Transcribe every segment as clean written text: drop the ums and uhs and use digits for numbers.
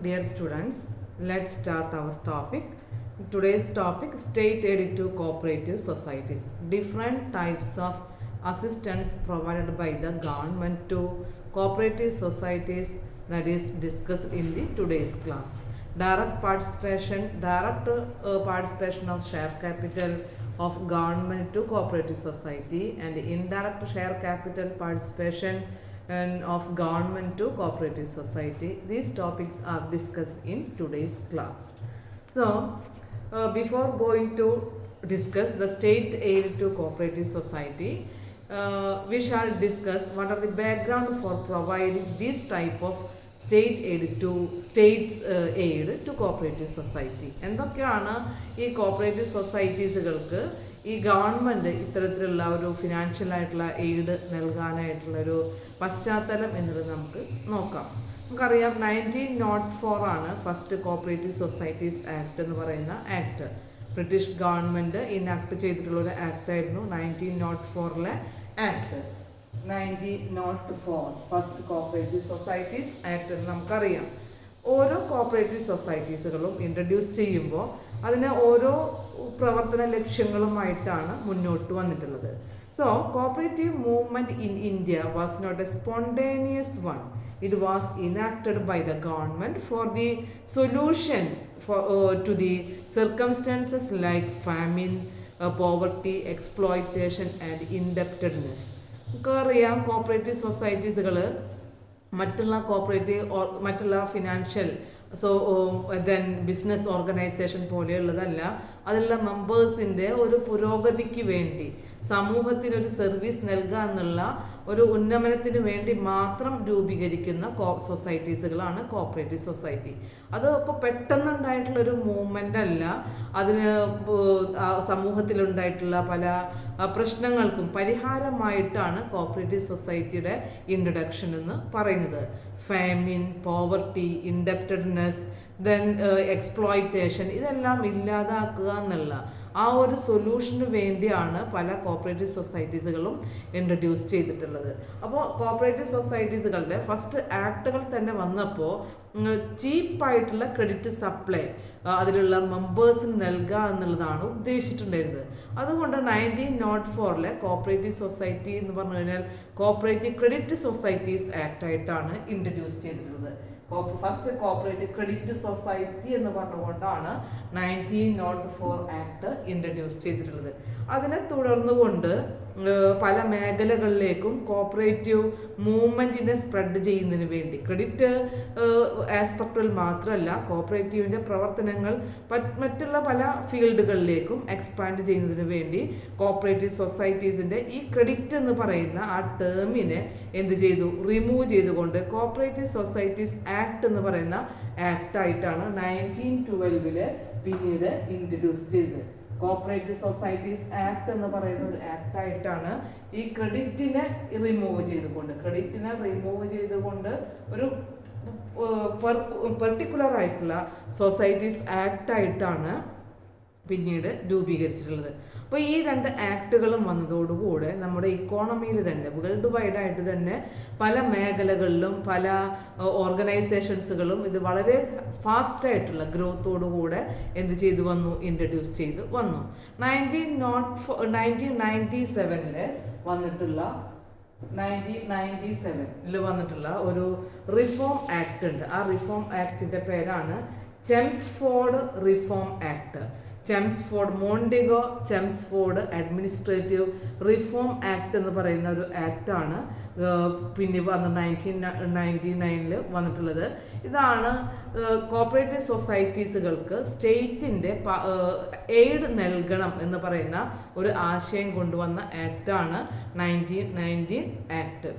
dear students. Let's start our topic. Today's topic, state aid to cooperative societies. Different types of assistance provided by the government to cooperative societies, that is discussed in the today's class. Direct participation of share capital of government to cooperative society, and indirect share capital participation and of government to cooperative society. These topics are discussed in today's class. So, before going to discuss the state aid to cooperative society, we shall discuss what are the background for providing this type of state aid to cooperative society. എന്തൊക്കെയാണ് ഈ cooperative സൊസൈറ്റീസുകൾക്ക് ഈ government ഇത്തരത്തിലുള്ള ഒരു financial ആയിട്ടുള്ള aid നൽകാനായിട്ടുള്ളൊരു പശ്ചാത്തലം എന്നത് നമുക്ക് നോക്കാം. നമുക്കറിയാം 1904 ആണ് ഫസ്റ്റ് കോപ്പറേറ്റീവ് സൊസൈറ്റീസ് ആക്ട് എന്ന് പറയുന്ന ആക്ട്. ബ്രിട്ടീഷ് ഗവൺമെൻറ് ഇനാക്ട് ചെയ്തിട്ടുള്ള ഒരു ആക്ട് ആയിരുന്നു 1904 act. 1904 first cooperative societies act എന്ന് നമുക്കറിയാം. ഓരോ കോപ്പറേറ്റീവ് സൊസൈറ്റീസുകളും ഇൻട്രൊഡ്യൂസ് ചെയ്യുമ്പോൾ അതിന് ഓരോ പ്രവർത്തന ലക്ഷ്യങ്ങളുമായിട്ടാണ് മുന്നോട്ട് വന്നിട്ടുള്ളത്. So cooperative movement in India was not a spontaneous one. It was enacted by the government for the solution to the circumstances like famine, poverty, exploitation and indebtedness. നമുക്കറിയാം കോപ്പറേറ്റീവ് സൊസൈറ്റീസുകൾ മറ്റുള്ള financial business organisation പോലെയുള്ളതല്ല. അതിലുള്ള മെമ്പേഴ്സിൻ്റെ ഒരു പുരോഗതിക്ക് വേണ്ടി സമൂഹത്തിനൊരു service നൽകുക എന്നുള്ള ഒരു ഉന്നമനത്തിന് വേണ്ടി മാത്രം രൂപീകരിക്കുന്ന സൊസൈറ്റീസുകളാണ് കോപ്പറേറ്റീവ് സൊസൈറ്റി. അത് ഇപ്പോൾ പെട്ടെന്നുണ്ടായിട്ടുള്ളൊരു മൂവ്മെൻ്റ് അല്ല. അതിന് സമൂഹത്തിലുണ്ടായിട്ടുള്ള പല പ്രശ്നങ്ങൾക്കും പരിഹാരമായിട്ടാണ് കോപ്പറേറ്റീവ് സൊസൈറ്റിയുടെ ഇൻട്രൊഡക്ഷൻ എന്ന് പറയുന്നത്. ഫാമിൻ, പോവർട്ടി, ഇൻഡെപ്റ്റഡ്നെസ്, ദെൻ എക്സ്പ്ലോയിറ്റേഷൻ, ഇതെല്ലാം ഇല്ലാതാക്കുക എന്നുള്ള ആ ഒരു സൊല്യൂഷന് വേണ്ടിയാണ് പല കോപ്പറേറ്റീവ് സൊസൈറ്റീസുകളും ഇൻട്രൊഡ്യൂസ് ചെയ്തിട്ടുള്ളത്. അപ്പോൾ കോപ്പറേറ്റീവ് സൊസൈറ്റീസുകളുടെ ഫസ്റ്റ് ആക്ടുകൾ തന്നെ വന്നപ്പോൾ ചീപ്പായിട്ടുള്ള ക്രെഡിറ്റ് സപ്ലൈ അതിലുള്ള മെമ്പേഴ്സിന് നൽകുക എന്നുള്ളതാണ് ഉദ്ദേശിച്ചിട്ടുണ്ടായിരുന്നത്. അതുകൊണ്ട് 1904 കോപ്പറേറ്റീവ് സൊസൈറ്റി എന്ന് പറഞ്ഞു കഴിഞ്ഞാൽ കോപ്പറേറ്റീവ് ക്രെഡിറ്റ് സൊസൈറ്റീസ് ആക്ട് ആയിട്ടാണ് ഇൻട്രൊഡ്യൂസ് ചെയ്തിട്ടുള്ളത്. ഫസ്റ്റ് കോപ്പറേറ്റീവ് ക്രെഡിറ്റ് സൊസൈറ്റി എന്ന് പറഞ്ഞുകൊണ്ടാണ് 1904 ആക്ട് ഇൻട്രൊഡ്യൂസ് ചെയ്തിട്ടുള്ളത്. അതിനെ തുടർന്നുകൊണ്ട് പല മേഖലകളിലേക്കും കോപ്പറേറ്റീവ് മൂവ്മെൻറ്റിനെ സ്പ്രെഡ് ചെയ്യുന്നതിന് വേണ്ടി ക്രെഡിറ്റ് ആസ്പെക്റ്റിൽ മാത്രമല്ല കോപ്പറേറ്റീവിൻ്റെ പ്രവർത്തനങ്ങൾ മറ്റുള്ള പല ഫീൽഡുകളിലേക്കും എക്സ്പാൻഡ് ചെയ്യുന്നതിന് വേണ്ടി കോപ്പറേറ്റീവ് സൊസൈറ്റീസിൻ്റെ ഈ ക്രെഡിറ്റ് എന്ന് പറയുന്ന ആ ടേമിനെ എന്ത് ചെയ്തു, റിമൂവ് ചെയ്തുകൊണ്ട് കോപ്പറേറ്റീവ് സൊസൈറ്റീസ് ആക്ട് എന്ന് പറയുന്ന ആക്ടായിട്ടാണ് 1912 പിന്നീട് ഇൻട്രൊഡ്യൂസ് ചെയ്തത്. കോപ്പറേറ്റീവ് സൊസൈറ്റീസ് ആക്ട് എന്ന് പറയുന്ന ഒരു ആക്ടായിട്ടാണ് ഈ ക്രെഡിറ്റിനെ റിമൂവ് ചെയ്തുകൊണ്ട് ഒരു പെർട്ടിക്കുലർ ആയിട്ടുള്ള സൊസൈറ്റീസ് ആക്ടായിട്ടാണ് പിന്നീട് രൂപീകരിച്ചിട്ടുള്ളത്. അപ്പോൾ ഈ രണ്ട് ആക്ടുകളും വന്നതോടുകൂടെ നമ്മുടെ ഇക്കോണമിയിൽ തന്നെ വേൾഡ് വൈഡായിട്ട് തന്നെ പല മേഖലകളിലും പല ഓർഗനൈസേഷൻസുകളും ഇത് വളരെ ഫാസ്റ്റായിട്ടുള്ള ഗ്രോത്തോടുകൂടെ എന്ത് ചെയ്തു വന്നു, ഇൻട്രൊഡ്യൂസ് ചെയ്ത് വന്നു. 1997 വന്നിട്ടുള്ള ഒരു റിഫോം ആക്ട് ഉണ്ട്. ആ റിഫോം ആക്ടിൻ്റെ പേരാണ് Chelmsford reform act. Montagu Chelmsford administrative reform act എന്ന് പറയുന്ന ഒരു ആക്ടാണ് പിന്നെ 1999 വന്നിട്ടുള്ളത്. ഇതാണ് കോപ്പറേറ്റീവ് സൊസൈറ്റീസുകൾക്ക് സ്റ്റേറ്റിൻ്റെ എയ്ഡ് നൽകണം എന്ന് പറയുന്ന ഒരു ആശയം കൊണ്ടുവന്ന ആക്ടാണ് 1919 ആക്ട്.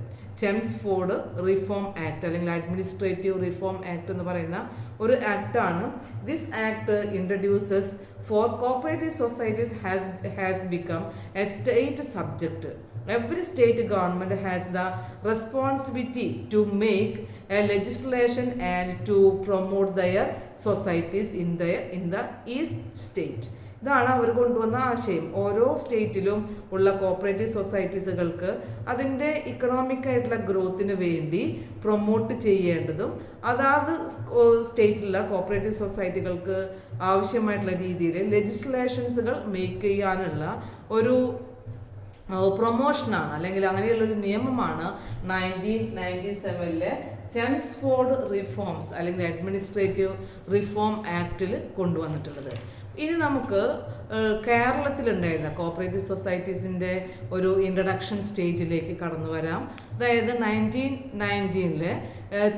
ചെംസ്ഫോർഡ് റിഫോം ആക്ട് അല്ലെങ്കിൽ അഡ്മിനിസ്ട്രേറ്റീവ് റിഫോം ആക്ട് എന്ന് പറയുന്ന ഒരു ആക്ടാണ്. This act introduces for cooperative societies has become a state subject. Every state government has the responsibility to make a legislation and to promote their societies in the each state. ഇതാണ് അവർ കൊണ്ടുവന്ന ആശയം. ഓരോ സ്റ്റേറ്റിലും ഉള്ള cooperative സൊസൈറ്റീസുകൾക്ക് അതിൻ്റെ economic ആയിട്ടുള്ള ഗ്രോത്തിന് വേണ്ടി promote ചെയ്യേണ്ടതും അതാത് സ്റ്റേറ്റിലുള്ള കോപ്പറേറ്റീവ് സൊസൈറ്റികൾക്ക് ആവശ്യമായിട്ടുള്ള രീതിയിൽ ലെജിസ്ലേഷൻസുകൾ മേക്ക് ചെയ്യാനുള്ള ഒരു പ്രൊമോഷനാണ്, അല്ലെങ്കിൽ അങ്ങനെയുള്ളൊരു നിയമമാണ് 1997 ചെംസ്ഫോർഡ് റിഫോംസ് അല്ലെങ്കിൽ അഡ്മിനിസ്ട്രേറ്റീവ് റിഫോം ആക്ടിൽ കൊണ്ടുവന്നിട്ടുള്ളത്. ഇനി നമുക്ക് കേരളത്തിലുണ്ടായിരുന്ന കോപ്പറേറ്റീവ് സൊസൈറ്റീസിൻ്റെ ഒരു ഇൻട്രഡക്ഷൻ സ്റ്റേജിലേക്ക് കടന്നു വരാം. അതായത് 1919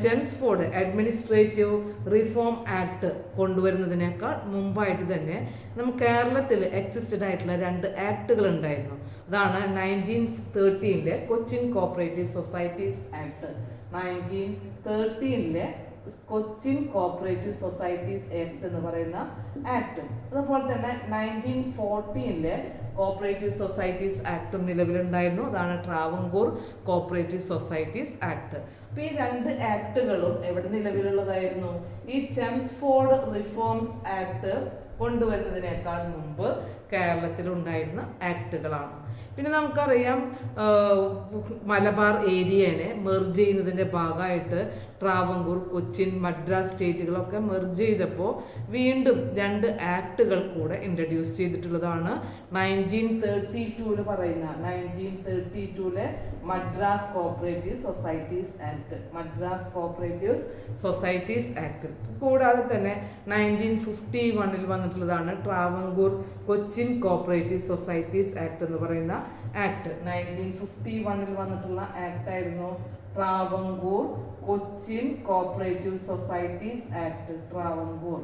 ചെംസ്ഫോർഡ് അഡ്മിനിസ്ട്രേറ്റീവ് റിഫോം ആക്ട് കൊണ്ടുവരുന്നതിനേക്കാൾ മുമ്പായിട്ട് തന്നെ നമുക്ക് കേരളത്തിൽ എക്സിസ്റ്റഡ് ആയിട്ടുള്ള 2 ആക്ടുകൾ ഉണ്ടായിരുന്നു. അതാണ് 1913 Cochin cooperative societies act, 1913 Cochin cooperative societies act എന്ന് പറയുന്ന ആക്ടും, അതുപോലെ തന്നെ 1914 കോപ്പറേറ്റീവ് സൊസൈറ്റീസ് ആക്ടും നിലവിലുണ്ടായിരുന്നു. അതാണ് ട്രാവൻകൂർ കോപ്പറേറ്റീവ് സൊസൈറ്റീസ് ആക്ട്. അപ്പോൾ ഈ 2 ആക്ടുകളും എവിടെ നിലവിലുള്ളതായിരുന്നു? ഈ ചെംസ്ഫോർഡ് റിഫോംസ് ആക്ട് കൊണ്ടുവരുന്നതിനേക്കാൾ മുമ്പ് കേരളത്തിലുണ്ടായിരുന്ന ആക്ടുകളാണ്. പിന്നെ നമുക്കറിയാം മലബാർ ഏരിയനെ മെർജ് ചെയ്യുന്നതിൻ്റെ ഭാഗമായിട്ട് ട്രാവൻകൂർ, കൊച്ചിൻ, മദ്രാസ് സ്റ്റേറ്റുകളൊക്കെ മെർജ് ചെയ്തപ്പോൾ വീണ്ടും 2 ആക്ടുകൾ കൂടെ ഇൻട്രൊഡ്യൂസ് ചെയ്തിട്ടുള്ളതാണ്. 1932 പറയുന്ന 1932 Madras cooperative societies act, Madras cooperative societies act. കൂടാതെ തന്നെ 1951 വന്നിട്ടുള്ളതാണ് Travancore Cochin cooperative societies act എന്ന് പറയുന്ന ആക്ട്. 1951 വന്നിട്ടുള്ള ആക്ട് ആയിരുന്നു Travancore Cochin cooperative societies act. Travancore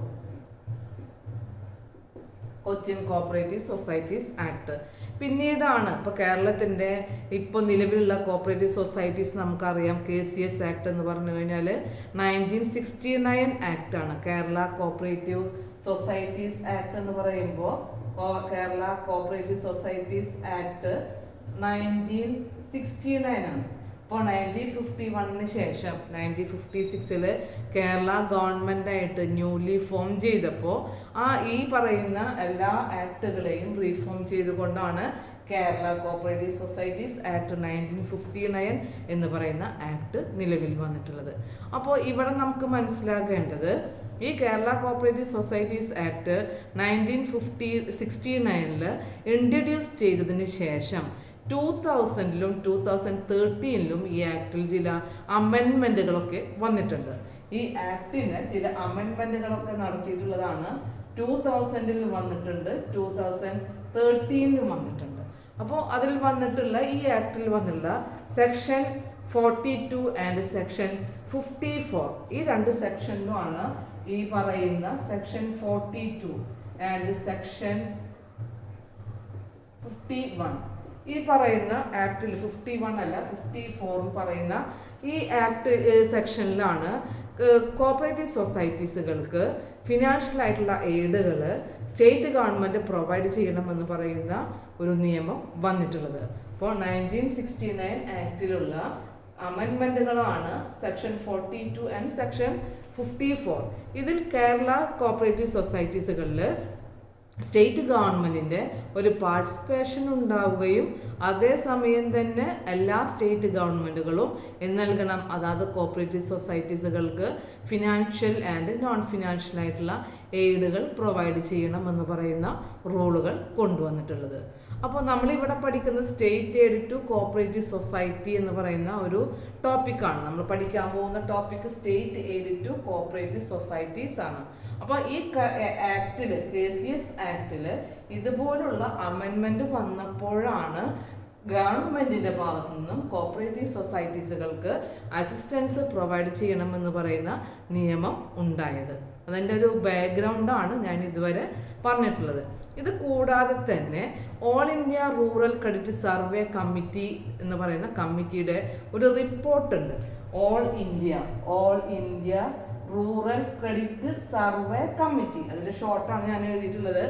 Cochin cooperative societies act. പിന്നീടാണ് ഇപ്പോൾ കേരളത്തിൻ്റെ ഇപ്പോൾ നിലവിലുള്ള കോപ്പറേറ്റീവ് സൊസൈറ്റീസ് നമുക്കറിയാം. KCS ആക്ട് എന്ന് പറഞ്ഞു കഴിഞ്ഞാൽ 1969 ആക്ടാണ്. കേരള കോപ്പറേറ്റീവ് സൊസൈറ്റീസ് ആക്ട് എന്ന് പറയുമ്പോൾ കേരള കോപ്പറേറ്റീവ് സൊസൈറ്റീസ് ആക്ട് 1969 ആണ്. ഇപ്പോൾ 1951 ശേഷം 1956 കേരള ഗവൺമെൻറ്റായിട്ട് ന്യൂലി ഫോം ചെയ്തപ്പോൾ ഈ പറയുന്ന എല്ലാ ആക്ടുകളെയും റീഫോം ചെയ്തുകൊണ്ടാണ് കേരള കോപ്പറേറ്റീവ് സൊസൈറ്റീസ് ആക്ട് 1959 എന്ന് പറയുന്ന ആക്ട് നിലവിൽ വന്നിട്ടുള്ളത്. അപ്പോൾ ഇവിടെ നമുക്ക് മനസ്സിലാക്കേണ്ടത് ഈ Kerala cooperative societies act 1969 introduce ചെയ്തതിന് ശേഷം 2000 2013 ഈ ആക്ടിൽ ചില അമെൻമെൻറ്റുകളൊക്കെ വന്നിട്ടുണ്ട്. ഈ ആക്ടിന് ചില അമെൻമെൻറ്റുകളൊക്കെ നടത്തിയിട്ടുള്ളതാണ്. 2000 വന്നിട്ടുണ്ട്, 2013 വന്നിട്ടുണ്ട്. അപ്പോൾ അതിൽ വന്നിട്ടുള്ള ഈ ആക്ടിൽ വന്നിട്ടുള്ള സെക്ഷൻ 42 ആൻഡ് സെക്ഷൻ 54 ഈ 2 സെക്ഷനിലുമാണ് ഈ പറയുന്ന സെക്ഷൻ 42 ആൻഡ് സെക്ഷൻ 51 ഈ പറയുന്ന ആക്ടിൽ 51 അല്ല 54 പറയുന്ന ഈ ആക്ട് സെക്ഷനിലാണ് കോപ്പറേറ്റീവ് സൊസൈറ്റീസുകൾക്ക് ഫിനാൻഷ്യൽ ആയിട്ടുള്ള എയ്ഡുകൾ സ്റ്റേറ്റ് ഗവൺമെൻറ് പ്രൊവൈഡ് ചെയ്യണമെന്ന് പറയുന്ന ഒരു നിയമം വന്നിട്ടുള്ളത്. അപ്പോൾ 1969 ആക്ടിലുള്ള അമെൻമെൻറ്റുകളാണ് സെക്ഷൻ 42 ആൻഡ് സെക്ഷൻ 54. ഇതിൽ കേരള കോപ്പറേറ്റീവ് സൊസൈറ്റീസുകളിൽ സ്റ്റേറ്റ് ഗവൺമെൻറ്റിൻ്റെ ഒരു പാർട്ടിസിപ്പേഷൻ ഉണ്ടാവുകയും അതേസമയം തന്നെ എല്ലാ സ്റ്റേറ്റ് ഗവൺമെൻറ്റുകളും നൽകണം അതാത് കോപ്പറേറ്റീവ് സൊസൈറ്റീസുകൾക്ക് ഫിനാൻഷ്യൽ ആൻഡ് നോൺ ഫിനാൻഷ്യൽ ആയിട്ടുള്ള എയ്ഡുകൾ പ്രൊവൈഡ് ചെയ്യണം എന്ന് പറയുന്ന റൂളുകൾ കൊണ്ടുവന്നിട്ടുള്ളത്. അപ്പോൾ നമ്മളിവിടെ പഠിക്കുന്ന state aid to cooperative society എന്ന് പറയുന്ന ഒരു ടോപ്പിക്കാണ്. നമ്മൾ പഠിക്കാൻ പോകുന്ന topic state aid to cooperative societies ആണ്. അപ്പോൾ ഈ ആക്ടിൽ KCS ആക്ടിൽ ഇതുപോലുള്ള അമെൻമെൻറ്റ് വന്നപ്പോഴാണ് ഗവൺമെൻറ്റിൻ്റെ ഭാഗത്തു നിന്നും കോപ്പറേറ്റീവ് സൊസൈറ്റീസുകൾക്ക് അസിസ്റ്റൻസ് പ്രൊവൈഡ് ചെയ്യണമെന്ന് പറയുന്ന നിയമം ഉണ്ടായത്. അതിൻ്റെ ഒരു ബാക്ക്ഗ്രൗണ്ടാണ് ഞാൻ ഇതുവരെ പറഞ്ഞിട്ടുള്ളത്. ഇത് കൂടാതെ തന്നെ all India rural credit survey committee എന്ന് പറയുന്ന കമ്മിറ്റിയുടെ ഒരു റിപ്പോർട്ടുണ്ട്. All India rural credit survey committee, അതിൻ്റെ ഷോർട്ടാണ് ഞാൻ എഴുതിയിട്ടുള്ളത്.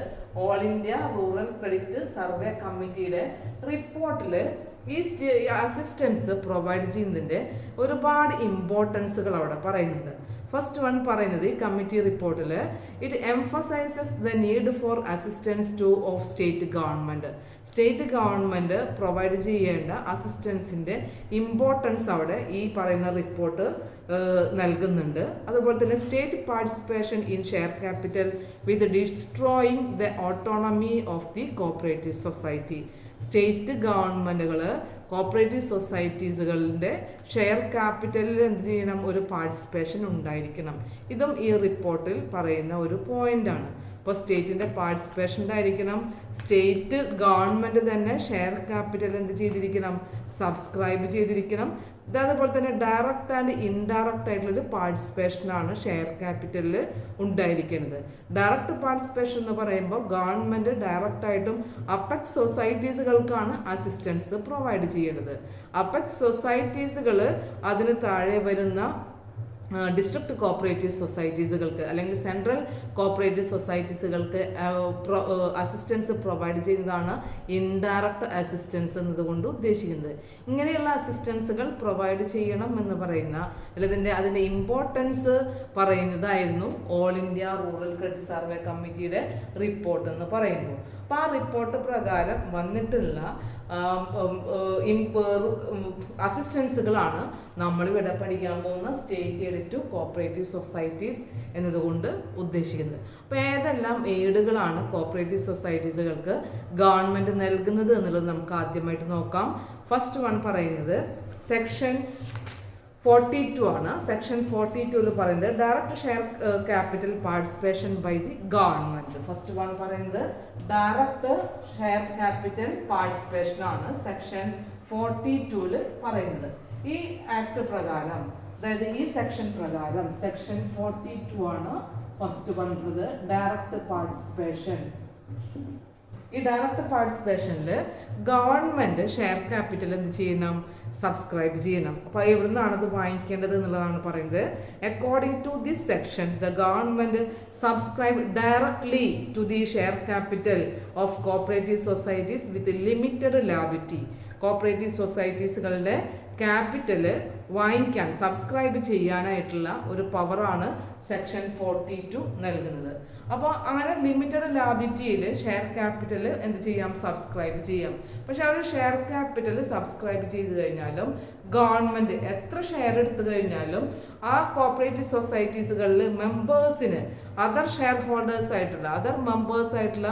All India rural credit survey കമ്മിറ്റിയുടെ റിപ്പോർട്ടിൽ ഈ അസിസ്റ്റൻസ് പ്രൊവൈഡ് ചെയ്യുന്നതിൻ്റെ ഒരുപാട് ഇമ്പോർട്ടൻസുകൾ അവിടെ പറയുന്നുണ്ട്. ഫസ്റ്റ് വൺ പറയുന്നത് ഈ കമ്മിറ്റി റിപ്പോർട്ടിൽ it emphasises the need for assistance two of state government. State government provide ചെയ്യേണ്ട അസിസ്റ്റൻസിൻ്റെ ഇമ്പോർട്ടൻസ് അവിടെ ഈ പറയുന്ന റിപ്പോർട്ട് നൽകുന്നുണ്ട്. അതുപോലെ തന്നെ state participation in share capital with destroying the autonomy of the cooperative society. State ഗവൺമെൻറ്റുകൾ കോപ്പറേറ്റീവ് സൊസൈറ്റീസുകളുടെ ഷെയർ ക്യാപിറ്റലിൽ എന്ത് ചെയ്യണം, ഒരു പാർട്ടിസിപ്പേഷൻ ഉണ്ടായിരിക്കണം. ഇതും ഈ റിപ്പോർട്ടിൽ പറയുന്ന ഒരു പോയിന്റാണ്. ഇപ്പോൾ സ്റ്റേറ്റിൻ്റെ പാർട്ടിസിപ്പേഷൻ ഉണ്ടായിരിക്കണം. സ്റ്റേറ്റ് ഗവൺമെൻറ് തന്നെ ഷെയർ ക്യാപിറ്റൽ എന്ത് ചെയ്തിരിക്കണം, സബ്സ്ക്രൈബ് ചെയ്തിരിക്കണം. അതേപോലെ തന്നെ ഡയറക്റ്റ് ആൻഡ് ഇൻഡയറക്റ്റ് ആയിട്ടുള്ളൊരു പാർട്ടിസിപ്പേഷനാണ് ഷെയർ ക്യാപിറ്റലിൽ ഉണ്ടായിരിക്കുന്നത്. ഡയറക്റ്റ് പാർട്ടിസിപ്പേഷൻ എന്ന് പറയുമ്പോൾ ഗവൺമെൻറ് ഡയറക്റ്റായിട്ടും അപ്പെക്സ് സൊസൈറ്റീസുകൾക്കാണ് അസിസ്റ്റൻസ് പ്രൊവൈഡ് ചെയ്യുന്നത്. അപ്പെക്സ് സൊസൈറ്റീസുകൾ അതിന് താഴെ വരുന്ന ഡിസ്ട്രിക്ട് കോപ്പറേറ്റീവ് സൊസൈറ്റീസുകൾക്ക് അല്ലെങ്കിൽ സെൻട്രൽ കോപ്പറേറ്റീവ് സൊസൈറ്റീസുകൾക്ക് അസിസ്റ്റൻസ് പ്രൊവൈഡ് ചെയ്യുന്നതാണ് ഇൻഡയറക്റ്റ് അസിസ്റ്റൻസ് എന്നതുകൊണ്ട് ഉദ്ദേശിക്കുന്നത്. ഇങ്ങനെയുള്ള അസിസ്റ്റൻസുകൾ പ്രൊവൈഡ് ചെയ്യണം എന്ന് പറയുന്ന അല്ലെങ്കിൽ അതിൻ്റെ ഇമ്പോർട്ടൻസ് പറയുന്നതായിരുന്നു all India rural credit survey കമ്മിറ്റിയുടെ റിപ്പോർട്ട് എന്ന് പറയുമ്പോൾ. അപ്പോൾ ആ റിപ്പോർട്ട് പ്രകാരം വന്നിട്ടുള്ള അസിസ്റ്റൻസുകളാണ് നമ്മളിവിടെ പഠിക്കാൻ പോകുന്ന state aid to cooperative societies എന്നതുകൊണ്ട് ഉദ്ദേശിക്കുന്നത്. അപ്പോൾ ഏതെല്ലാം എയ്ഡുകളാണ് കോപ്പറേറ്റീവ് സൊസൈറ്റീസുകൾക്ക് ഗവൺമെൻറ് നൽകുന്നത് എന്നുള്ളത് നമുക്ക് ആദ്യമായിട്ട് നോക്കാം. ഫസ്റ്റ് വൺ പറയുന്നത് സെക്ഷൻ 42 ആണ്. സെക്ഷൻ 42 പറയുന്നത് direct share capital participation by the government. First one പറയുന്നത് ഡയറക്റ്റ് ഷെയർ ക്യാപിറ്റൽ പാർട്ടിസിപ്പേഷൻ ആണ് സെക്ഷൻ 42 പറയുന്നത്. ഈ ആക്ട് പ്രകാരം, അതായത് ഈ സെക്ഷൻ പ്രകാരം സെക്ഷൻ 42 ആണ് ഫസ്റ്റ് പറയുന്നത് ഡയറക്റ്റ് പാർട്ടിസിപ്പേഷൻ. ഈ ഡയറക്റ്റ് പാർട്ടിസിപ്പേഷനിൽ ഗവൺമെന്റ് ഷെയർ ക്യാപിറ്റൽ എന്ത് ചെയ്യണം, സബ്സ്ക്രൈബ് ചെയ്യണം. അപ്പോൾ എവിടെ നിന്നാണ് അത് വാങ്ങിക്കേണ്ടത് എന്നുള്ളതാണ് പറയുന്നത്. According to this section the government subscribe directly to the share capital of cooperative societies with limited liability. Cooperative സൊസൈറ്റീസുകളുടെ ക്യാപിറ്റല് വാങ്ങിക്കാൻ സബ്സ്ക്രൈബ് ചെയ്യാനായിട്ടുള്ള ഒരു പവറാണ് സെക്ഷൻ 42 നൽകുന്നത്. അപ്പോൾ അങ്ങനെ ലിമിറ്റഡ് ലാബിലിറ്റിയിൽ ഷെയർ ക്യാപിറ്റൽ എന്ത് ചെയ്യാം, സബ്സ്ക്രൈബ് ചെയ്യാം. പക്ഷെ അവർ ഷെയർ ക്യാപിറ്റൽ സബ്സ്ക്രൈബ് ചെയ്ത് കഴിഞ്ഞാലും ഗവൺമെൻറ് എത്ര ഷെയർ എടുത്തു കഴിഞ്ഞാലും ആ കോപ്പറേറ്റീവ് സൊസൈറ്റീസുകളിൽ മെമ്പേഴ്സിന് അതർ ഷെയർ ഹോൾഡേഴ്സ് ആയിട്ടുള്ള അതർ മെമ്പേഴ്സ് ആയിട്ടുള്ള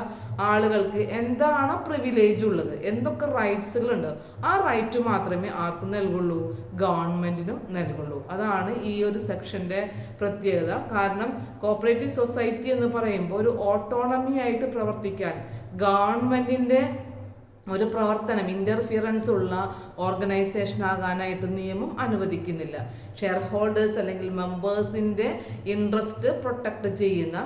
ആളുകൾക്ക് എന്താണ് പ്രിവിലേജ് ഉള്ളത്, എന്തൊക്കെ റൈറ്റ്സുകളുണ്ട്, ആ റൈറ്റ് മാത്രമേ ആർക്കും നൽകുള്ളൂ, ഗവൺമെൻറ്റിനും നൽകുള്ളൂ. അതാണ് ഈ ഒരു സെക്ഷൻ്റെ പ്രത്യേകത. കാരണം കോപ്പറേറ്റീവ് സൊസൈറ്റി എന്ന് പറയുമ്പോൾ ഒരു ഓട്ടോണമി ആയിട്ട് പ്രവർത്തിക്കാൻ ഗവൺമെൻറ്റിൻ്റെ ഒരു പ്രവർത്തനം ഇൻ്റർഫിയറൻസ് ഉള്ള ഓർഗനൈസേഷൻ ആകാനായിട്ട് നിയമം അനുവദിക്കുന്നില്ല. ഷെയർ ഹോൾഡേഴ്സ് അല്ലെങ്കിൽ മെമ്പേഴ്സിൻ്റെ ഇൻട്രസ്റ്റ് പ്രൊട്ടക്റ്റ് ചെയ്യുന്ന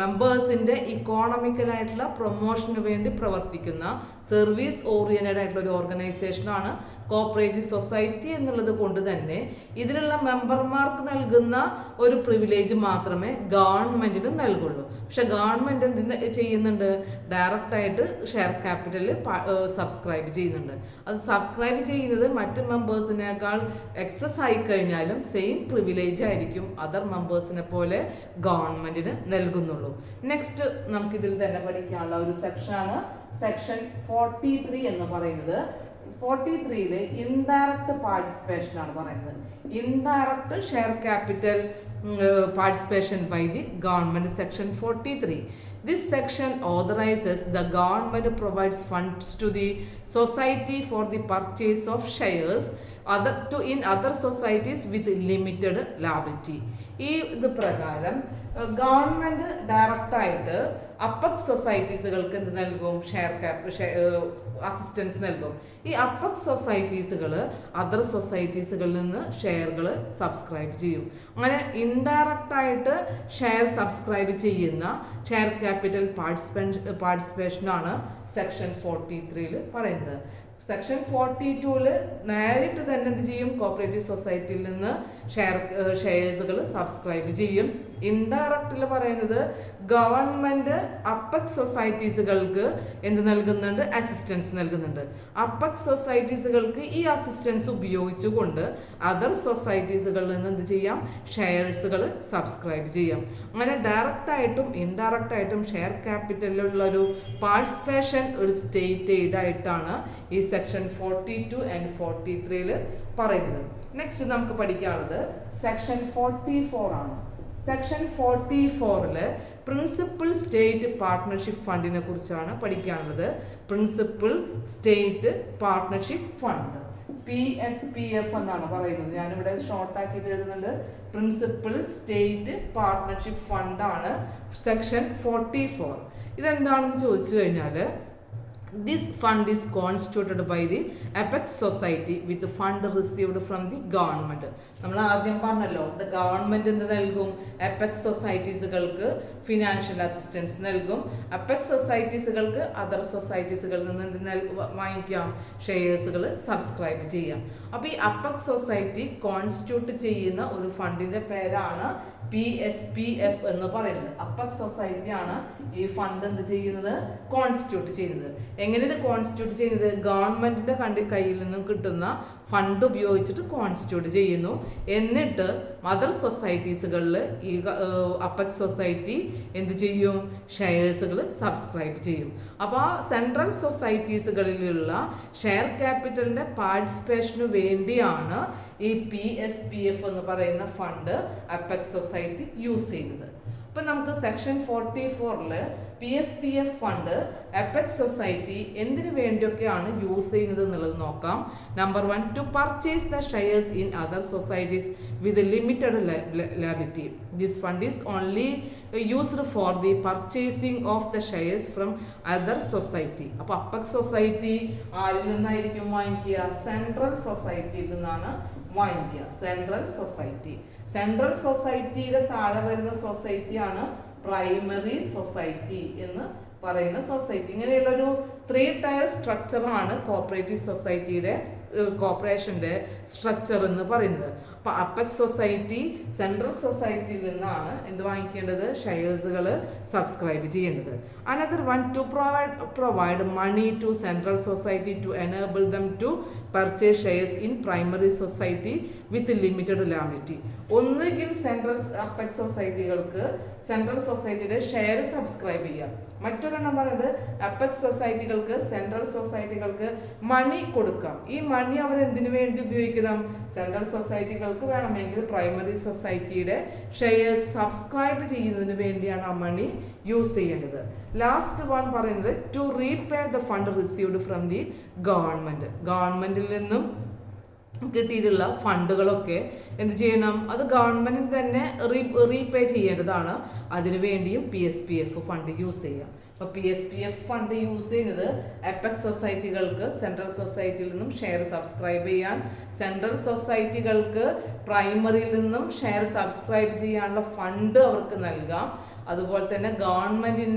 മെമ്പേഴ്സിൻ്റെ ഇക്കോണമിക്കലായിട്ടുള്ള പ്രൊമോഷന് വേണ്ടി പ്രവർത്തിക്കുന്ന സർവീസ് ഓറിയൻറ്റഡ് ആയിട്ടുള്ള ഒരു ഓർഗനൈസേഷനാണ് കോപ്പറേറ്റീവ് സൊസൈറ്റി എന്നുള്ളത് കൊണ്ട് തന്നെ ഇതിലുള്ള മെമ്പർമാർക്ക് നൽകുന്ന ഒരു പ്രിവിലേജ് മാത്രമേ ഗവൺമെൻറ്റിന് നൽകുള്ളൂ. പക്ഷെ ഗവൺമെൻറ് എന്തിന് ചെയ്യുന്നുണ്ട്, ഡയറക്റ്റായിട്ട് ഷെയർ ക്യാപിറ്റൽ സബ്സ്ക്രൈബ് ചെയ്യുന്നുണ്ട്. അത് സബ്സ്ക്രൈബ് ചെയ്യുന്നത് മറ്റ് മെമ്പേഴ്സിനേക്കാൾ എക്സസ് ആയി കഴിഞ്ഞാലും സെയിം പ്രിവിലേജ് ആയിരിക്കും അതർ മെമ്പേഴ്സിനെ പോലെ ഗവൺമെൻറ്റിന് നൽകുന്നുള്ളൂ. നെക്സ്റ്റ് നമുക്കിതിൽ തന്നെ പഠിക്കാനുള്ള ഒരു സെക്ഷനാണ് സെക്ഷൻ 43 എന്ന് പറയുന്നത്. 43 ഇൻഡയറക്റ്റ് പാർട്ടിസിപ്പേഷൻ ആണ് പറയുന്നത്. Indirect share capital participation by the government. Section 43. This section authorizes the government provides funds to the society for the purchase of shares in other societies with limited liability. ഈ ഇത് പ്രകാരം government ഡയറക്റ്റായിട്ട് apex സൊസൈറ്റീസുകൾക്ക് എന്ത് നൽകും, assistance നൽകും. ഈ apex സൊസൈറ്റീസുകൾ other സൊസൈറ്റീസുകളിൽ നിന്ന് ഷെയറുകൾ subscribe ചെയ്യും. അങ്ങനെ ഇൻഡയറക്റ്റായിട്ട് ഷെയർ സബ്സ്ക്രൈബ് ചെയ്യുന്ന ഷെയർ ക്യാപിറ്റൽ പാർട്ടിസിപ്പേഷനാണ് സെക്ഷൻ 43 പറയുന്നത്. സെക്ഷൻ 42 നേരിട്ട് തന്നെ എന്ത് ചെയ്യും, കോപ്പറേറ്റീവ് സൊസൈറ്റിയിൽ നിന്ന് ഷെയർസുകൾ സബ്സ്ക്രൈബ് ചെയ്യും. ഇൻഡയറക്റ്റിൽ പറയുന്നത് ഗവൺമെന്റ് അപ്പെക്സ് സൊസൈറ്റീസുകൾക്ക് എന്ത് നൽകുന്നുണ്ട്? അസിസ്റ്റൻസ് നൽകുന്നുണ്ട്. അപ്പെക്സ് സൊസൈറ്റീസുകൾക്ക് ഈ അസിസ്റ്റൻസ് ഉപയോഗിച്ചുകൊണ്ട് അതർ സൊസൈറ്റീസുകളിൽ നിന്ന് എന്ത് ചെയ്യാം? ഷെയർസുകൾ സബ്സ്ക്രൈബ് ചെയ്യാം. അങ്ങനെ ഡയറക്റ്റ് ആയിട്ടും ഇൻഡയറക്റ്റ് ആയിട്ടും ഷെയർ ക്യാപിറ്റലിലുള്ള ഒരു പാർട്ടിസിപ്പേഷൻ ഒരു സ്റ്റേറ്റ് എയ്ഡ് ആയിട്ടാണ് ഈ സെക്ഷൻ 42 and 43 പറയുന്നത്. നെക്സ്റ്റ് നമുക്ക് പഠിക്കാനുള്ളത് സെക്ഷൻ 44 ആണ്. സെക്ഷൻ 44 പ്രിൻസിപ്പൽ സ്റ്റേറ്റ് പാർട്ട്ണർഷിപ്പ് ഫണ്ടിനെ കുറിച്ചാണ് പഠിക്കാനുള്ളത്. Principal state partnership fund, PSPF എന്നാണ് പറയുന്നത്. ഞാനിവിടെ ഷോർട്ട് ആക്കിയിട്ട് എഴുതുന്നുണ്ട്. പ്രിൻസിപ്പൽ സ്റ്റേറ്റ് പാർട്ട്ണർഷിപ്പ് ഫണ്ടാണ് സെക്ഷൻ 44. ഇതെന്താണെന്ന് ചോദിച്ചു കഴിഞ്ഞാൽ, this fund is constituted by the apex society with the fund received from the government. നമ്മൾ ആദ്യം പറഞ്ഞല്ലോ, ഗവൺമെന്റ് എന്ത് നൽകും? അപ്പെക്സ് സൊസൈറ്റീസുകൾക്ക് ഫിനാൻഷ്യൽ അസിസ്റ്റൻസ് നൽകും. അപ്പെക്സ് സൊസൈറ്റീസുകൾക്ക് അതർ സൊസൈറ്റീസുകളിൽ നിന്ന് എന്ത് വാങ്ങിക്കാം? ഷെയർസുകൾ സബ്സ്ക്രൈബ് ചെയ്യാം. അപ്പോൾ ഈ അപ്പെക്സ് സൊസൈറ്റി കോൺസ്റ്റിറ്റ്യൂട്ട് ചെയ്യുന്ന ഒരു ഫണ്ടിന്റെ പേരാണ് PSPF എന്ന് പറയുന്നത്. അപ്പെക്സ് സൊസൈറ്റി ആണ് ഈ ഫണ്ട് എന്ത് ചെയ്യുന്നത്? കോൺസ്റ്റിറ്റ്യൂട്ട് ചെയ്യുന്നത്. എങ്ങനെ ഇത് കോൺസ്റ്റിറ്റ്യൂട്ട് ചെയ്യുന്നത്? ഗവൺമെന്റിന്റെ കയ്യിൽ നിന്നും കിട്ടുന്ന ഫണ്ട് ഉപയോഗിച്ചിട്ട് കോൺസ്റ്റിറ്റ്യൂട്ട് ചെയ്യുന്നു. എന്നിട്ട് മദർ സൊസൈറ്റീസുകളിൽ ഈ അപ്പെക്സ് സൊസൈറ്റി എന്ത് ചെയ്യും? ഷെയർസുകൾ സബ്സ്ക്രൈബ് ചെയ്യും. അപ്പോൾ ആ സെൻട്രൽ സൊസൈറ്റീസുകളിലുള്ള ഷെയർ ക്യാപിറ്റലിന്റെ പാർട്ടിസിപ്പേഷന് വേണ്ടിയാണ് ഈ PSPF എന്ന് പറയുന്ന ഫണ്ട് അപ്പെക്സ് സൊസൈറ്റി യൂസ് ചെയ്യുന്നത്. അപ്പം നമുക്ക് section 44 PSPF fund apex society എന്തിനു വേണ്ടിയൊക്കെയാണ് യൂസ് ചെയ്യുന്നത് എന്നുള്ളത് നോക്കാം. Number 1, to purchase the shares in other societies with limited liability. This fund is only used for the purchasing of the shares from other society. അപ്പോൾ apex society ആരിൽ നിന്നായിരിക്കും വാങ്ങിക്കുക? Central സൊസൈറ്റിയിൽ നിന്നാണ് വാങ്ങിക്കുക. സെൻട്രൽ സൊസൈറ്റിയുടെ താഴെ വരുന്ന സൊസൈറ്റിയാണ് പ്രൈമറി സൊസൈറ്റി എന്ന് പറയുന്ന സൊസൈറ്റി. ഇങ്ങനെയുള്ളൊരു 3 ടയർ സ്ട്രക്ചറാണ് കോപ്പറേറ്റീവ് സൊസൈറ്റിയുടെ കോർപ്പറേഷന്റെ സ്ട്രക്ചർ എന്ന് പറയുന്നത്. അപ്പോൾ അപ്പെക്സ് സൊസൈറ്റി സെൻട്രൽ സൊസൈറ്റിയിൽ നിന്നാണ് എന്ത് വാങ്ങിക്കേണ്ടത്? ഷെയർസുകൾ സബ്സ്ക്രൈബ് ചെയ്യേണ്ടത്. Another 1, to provide money to central society to enable them to purchase shares in primary society with limited liability. ഒന്നുകിൽ സെൻട്രൽ അപ്പെക്സ് സൊസൈറ്റികൾക്ക് സെൻട്രൽ സൊസൈറ്റിയുടെ ഷെയർ സബ്സ്ക്രൈബ് ചെയ്യാം. മറ്റൊരെണ്ണം പറയുന്നത് അപ്പെക്സ് സൊസൈറ്റികൾക്ക് സെൻട്രൽ സൊസൈറ്റികൾക്ക് മണി കൊടുക്കാം. ഈ മണി അവർ എന്തിനു വേണ്ടി ഉപയോഗിക്കണം? സെൻട്രൽ സൊസൈറ്റികൾക്ക് വേണമെങ്കിൽ പ്രൈമറി സൊസൈറ്റിയുടെ ഷെയർസ് സബ്സ്ക്രൈബ് ചെയ്യുന്നതിന് വേണ്ടിയാണ് ആ മണി യൂസ് ചെയ്യേണ്ടത്. ലാസ്റ്റ് 1 പറയുന്നത് to repay the fund received from the government. ഗവൺമെന്റിൽ നിന്നും കിട്ടിയിട്ടുള്ള ഫണ്ടുകളൊക്കെ എന്ത് ചെയ്യണം? അത് ഗവൺമെന്റിന് തന്നെ റീപേ ചെയ്യേണ്ടതാണ്. അതിനു വേണ്ടിയും PSPF ഫണ്ട് യൂസ് ചെയ്യാം. അപ്പോൾ PSPF ഫണ്ട് യൂസ് ചെയ്യുന്നത് അപ്പെക്സ് സൊസൈറ്റികൾക്ക് സെൻട്രൽ സൊസൈറ്റിയിൽ നിന്നും ഷെയർ സബ്സ്ക്രൈബ് ചെയ്യാൻ, സെൻട്രൽ സൊസൈറ്റികൾക്ക് പ്രൈമറിയിൽ നിന്നും ഷെയർ സബ്സ്ക്രൈബ് ചെയ്യാനുള്ള ഫണ്ട് അവർക്ക് നൽകാം. അതുപോലെ തന്നെ ഗവൺമെന്റിൽ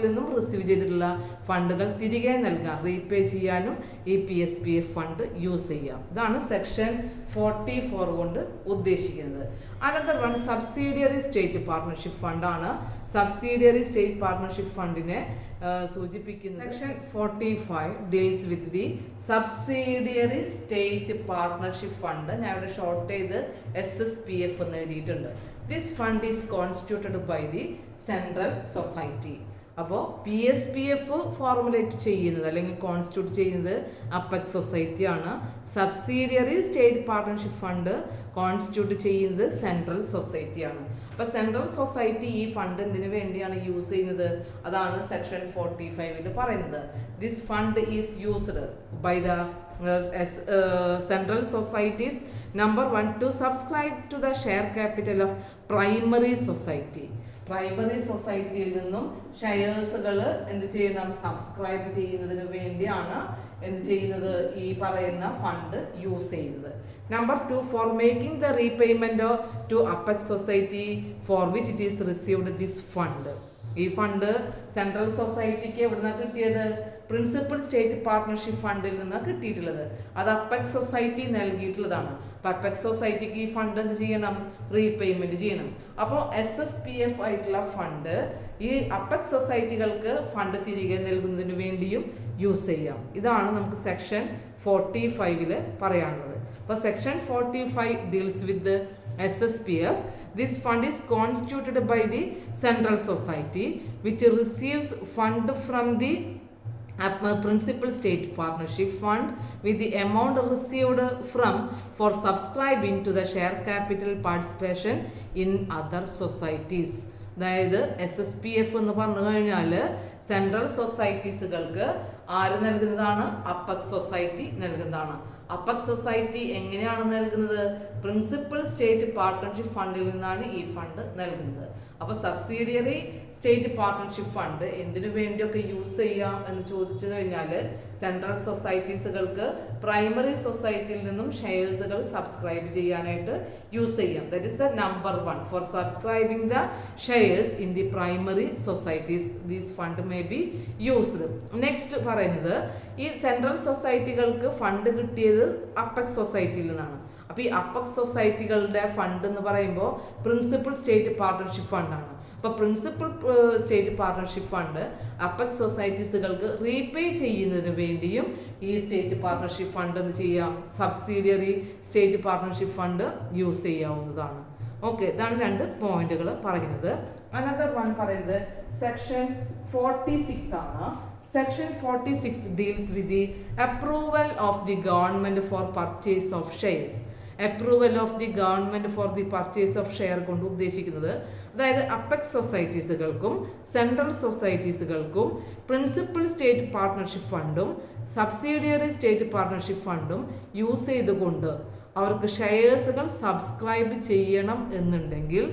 നിന്നും റിസീവ് ചെയ്തിട്ടുള്ള ഫണ്ടുകൾ തിരികെ നൽകാൻ, റീപേ ചെയ്യാനും ഈ PSPF ഫണ്ട് യൂസ് ചെയ്യാം. ഇതാണ് സെക്ഷൻ 44 കൊണ്ട് ഉദ്ദേശിക്കുന്നത്. അനദർ 1, സബ്സിഡിയറി സ്റ്റേറ്റ് പാർട്ട്ണർഷിപ്പ് ഫണ്ടാണ്. സബ്സിഡിയറി സ്റ്റേറ്റ് പാർട്ട്ണർഷിപ്പ് ഫണ്ടിനെ സൂചിപ്പിക്കുന്നത്. Section 45 deals with the subsidiary state partnership fund. ഞാൻ ഇവിടെ ഷോർട്ട് ചെയ്ത് SSPF എന്ന് എഴുതിയിട്ടുണ്ട്. This fund is constituted by the central society. അപ്പോൾ PSPF ഫോർമുലേറ്റ് ചെയ്യുന്നത് അല്ലെങ്കിൽ കോൺസ്റ്റിറ്റ്യൂട്ട് ചെയ്യുന്നത് അപ്പെക്സ് സൊസൈറ്റിയാണ്. Subsidiary state partnership fund constitute ചെയ്യുന്നത് സെൻട്രൽ സൊസൈറ്റിയാണ്. അപ്പോൾ സെൻട്രൽ സൊസൈറ്റി ഈ ഫണ്ട് എന്തിനു വേണ്ടിയാണ് യൂസ് ചെയ്യുന്നത്? അതാണ് സെക്ഷൻ 45 പറയുന്നത്. This fund is used by the central societies. Number 1, to subscribe to the share capital of primary society. Primary സൊസൈറ്റിയിൽ നിന്നും ഷെയർസുകൾ എന്ത് ചെയ്യണം? സബ്സ്ക്രൈബ് ചെയ്യുന്നതിന് വേണ്ടിയാണ് എന്ത് ചെയ്യുന്നത്? ഈ പറയുന്ന ഫണ്ട് യൂസ് ചെയ്യുന്നത്. Number 2, for making the repayment to apex society for which it is received this fund. ഈ ഫണ്ട് സെൻട്രൽ സൊസൈറ്റിക്ക് എവിടുന്നാണ് കിട്ടിയത്? പ്രിൻസിപ്പൽ സ്റ്റേറ്റ് പാർട്ട്ണർഷിപ്പ് ഫണ്ടിൽ നിന്നാണ് കിട്ടിയിട്ടുള്ളത്. അത് അപ്പെക്സ് സൊസൈറ്റി നൽകിയിട്ടുള്ളതാണ്. അപ്പോൾ അപ്പെക്സ് സൊസൈറ്റിക്ക് ഈ ഫണ്ട് എന്ത് ചെയ്യണം? റീപേയ്മെന്റ് ചെയ്യണം. അപ്പോൾ SSPF ആയിട്ടുള്ള ഫണ്ട് ഈ അപ്പെക്സ് സൊസൈറ്റികൾക്ക് ഫണ്ട് തിരികെ നൽകുന്നതിന് വേണ്ടിയും യൂസ് ചെയ്യാം. ഇതാണ് നമുക്ക് സെക്ഷൻ 45 പറയാനുള്ളത്. അപ്പോൾ section 45 deals with SSPF. This fund is constituted by the central society which receives fund from the principal state partnership fund with the amount received from for subscribing to the share capital participation in other societies. അതായത് SSPF എന്ന് പറഞ്ഞു കഴിഞ്ഞാൽ central സൊസൈറ്റീസുകൾക്ക് ആര് നൽകുന്നതാണ്? Apex society നൽകുന്നതാണ്. Apex society എങ്ങനെയാണ് നൽകുന്നത്? Principal state partnership ഫണ്ടിൽ നിന്നാണ് ഈ ഫണ്ട് നൽകുന്നത്. അപ്പോൾ സബ്സിഡിയറി സ്റ്റേറ്റ് പാർട്ട്ണർഷിപ്പ് ഫണ്ട് എന്തിനു വേണ്ടിയൊക്കെ യൂസ് ചെയ്യാം എന്ന് ചോദിച്ചു കഴിഞ്ഞാൽ സെൻട്രൽ സൊസൈറ്റീസുകൾക്ക് പ്രൈമറി സൊസൈറ്റിയിൽ നിന്നും ഷെയർസുകൾ സബ്സ്ക്രൈബ് ചെയ്യാനായിട്ട് യൂസ് ചെയ്യാം. That is the number 1 four subscribing the shares in the primary societies these fund may be used. Next പറയുന്നത് ഈ സെൻട്രൽ സൊസൈറ്റികൾക്ക് ഫണ്ട് കിട്ടിയത് അപ്പെക്സ് സൊസൈറ്റിയിൽ നിന്നാണ്. അപ്പോൾ ഈ അപ്പെക്സ് സൊസൈറ്റികളുടെ ഫണ്ട് എന്ന് പറയുമ്പോൾ പ്രിൻസിപ്പൽ സ്റ്റേറ്റ് പാർട്ട്ണർഷിപ്പ് ഫണ്ടാണ്. അപ്പോൾ principal state partnership fund apex സൊസൈറ്റീസുകൾക്ക് റീപേ ചെയ്യുന്നതിന് വേണ്ടിയും ഈ സ്റ്റേറ്റ് പാർട്ട്ണർഷിപ്പ് ഫണ്ട് എന്ത് ചെയ്യാം? Subsidiary state partnership fund use ചെയ്യാവുന്നതാണ്. ഓക്കെ, ഇതാണ് 2 പോയിന്റുകൾ പറയുന്നത്. അനദർ വൺ പറയുന്നത് സെക്ഷൻ 46 ആണ്. Section 46 deals with the approval of the government for purchase of shares. Approval of the government for the purchase of share കൊണ്ട് ഉദ്ദേശിക്കുന്നത് അതായത് അപ്പെക്സ് സൊസൈറ്റീസുകൾക്കും സെൻട്രൽ സൊസൈറ്റീസുകൾക്കും പ്രിൻസിപ്പൽ സ്റ്റേറ്റ് പാർട്ട്ണർഷിപ്പ് ഫണ്ടും സബ്സിഡിയറി സ്റ്റേറ്റ് പാർട്ട്ണർഷിപ്പ് ഫണ്ടും use ചെയ്തുകൊണ്ട് അവർക്ക് ഷെയർസുകൾ സബ്സ്ക്രൈബ് ചെയ്യണം എന്നുണ്ടെങ്കിൽ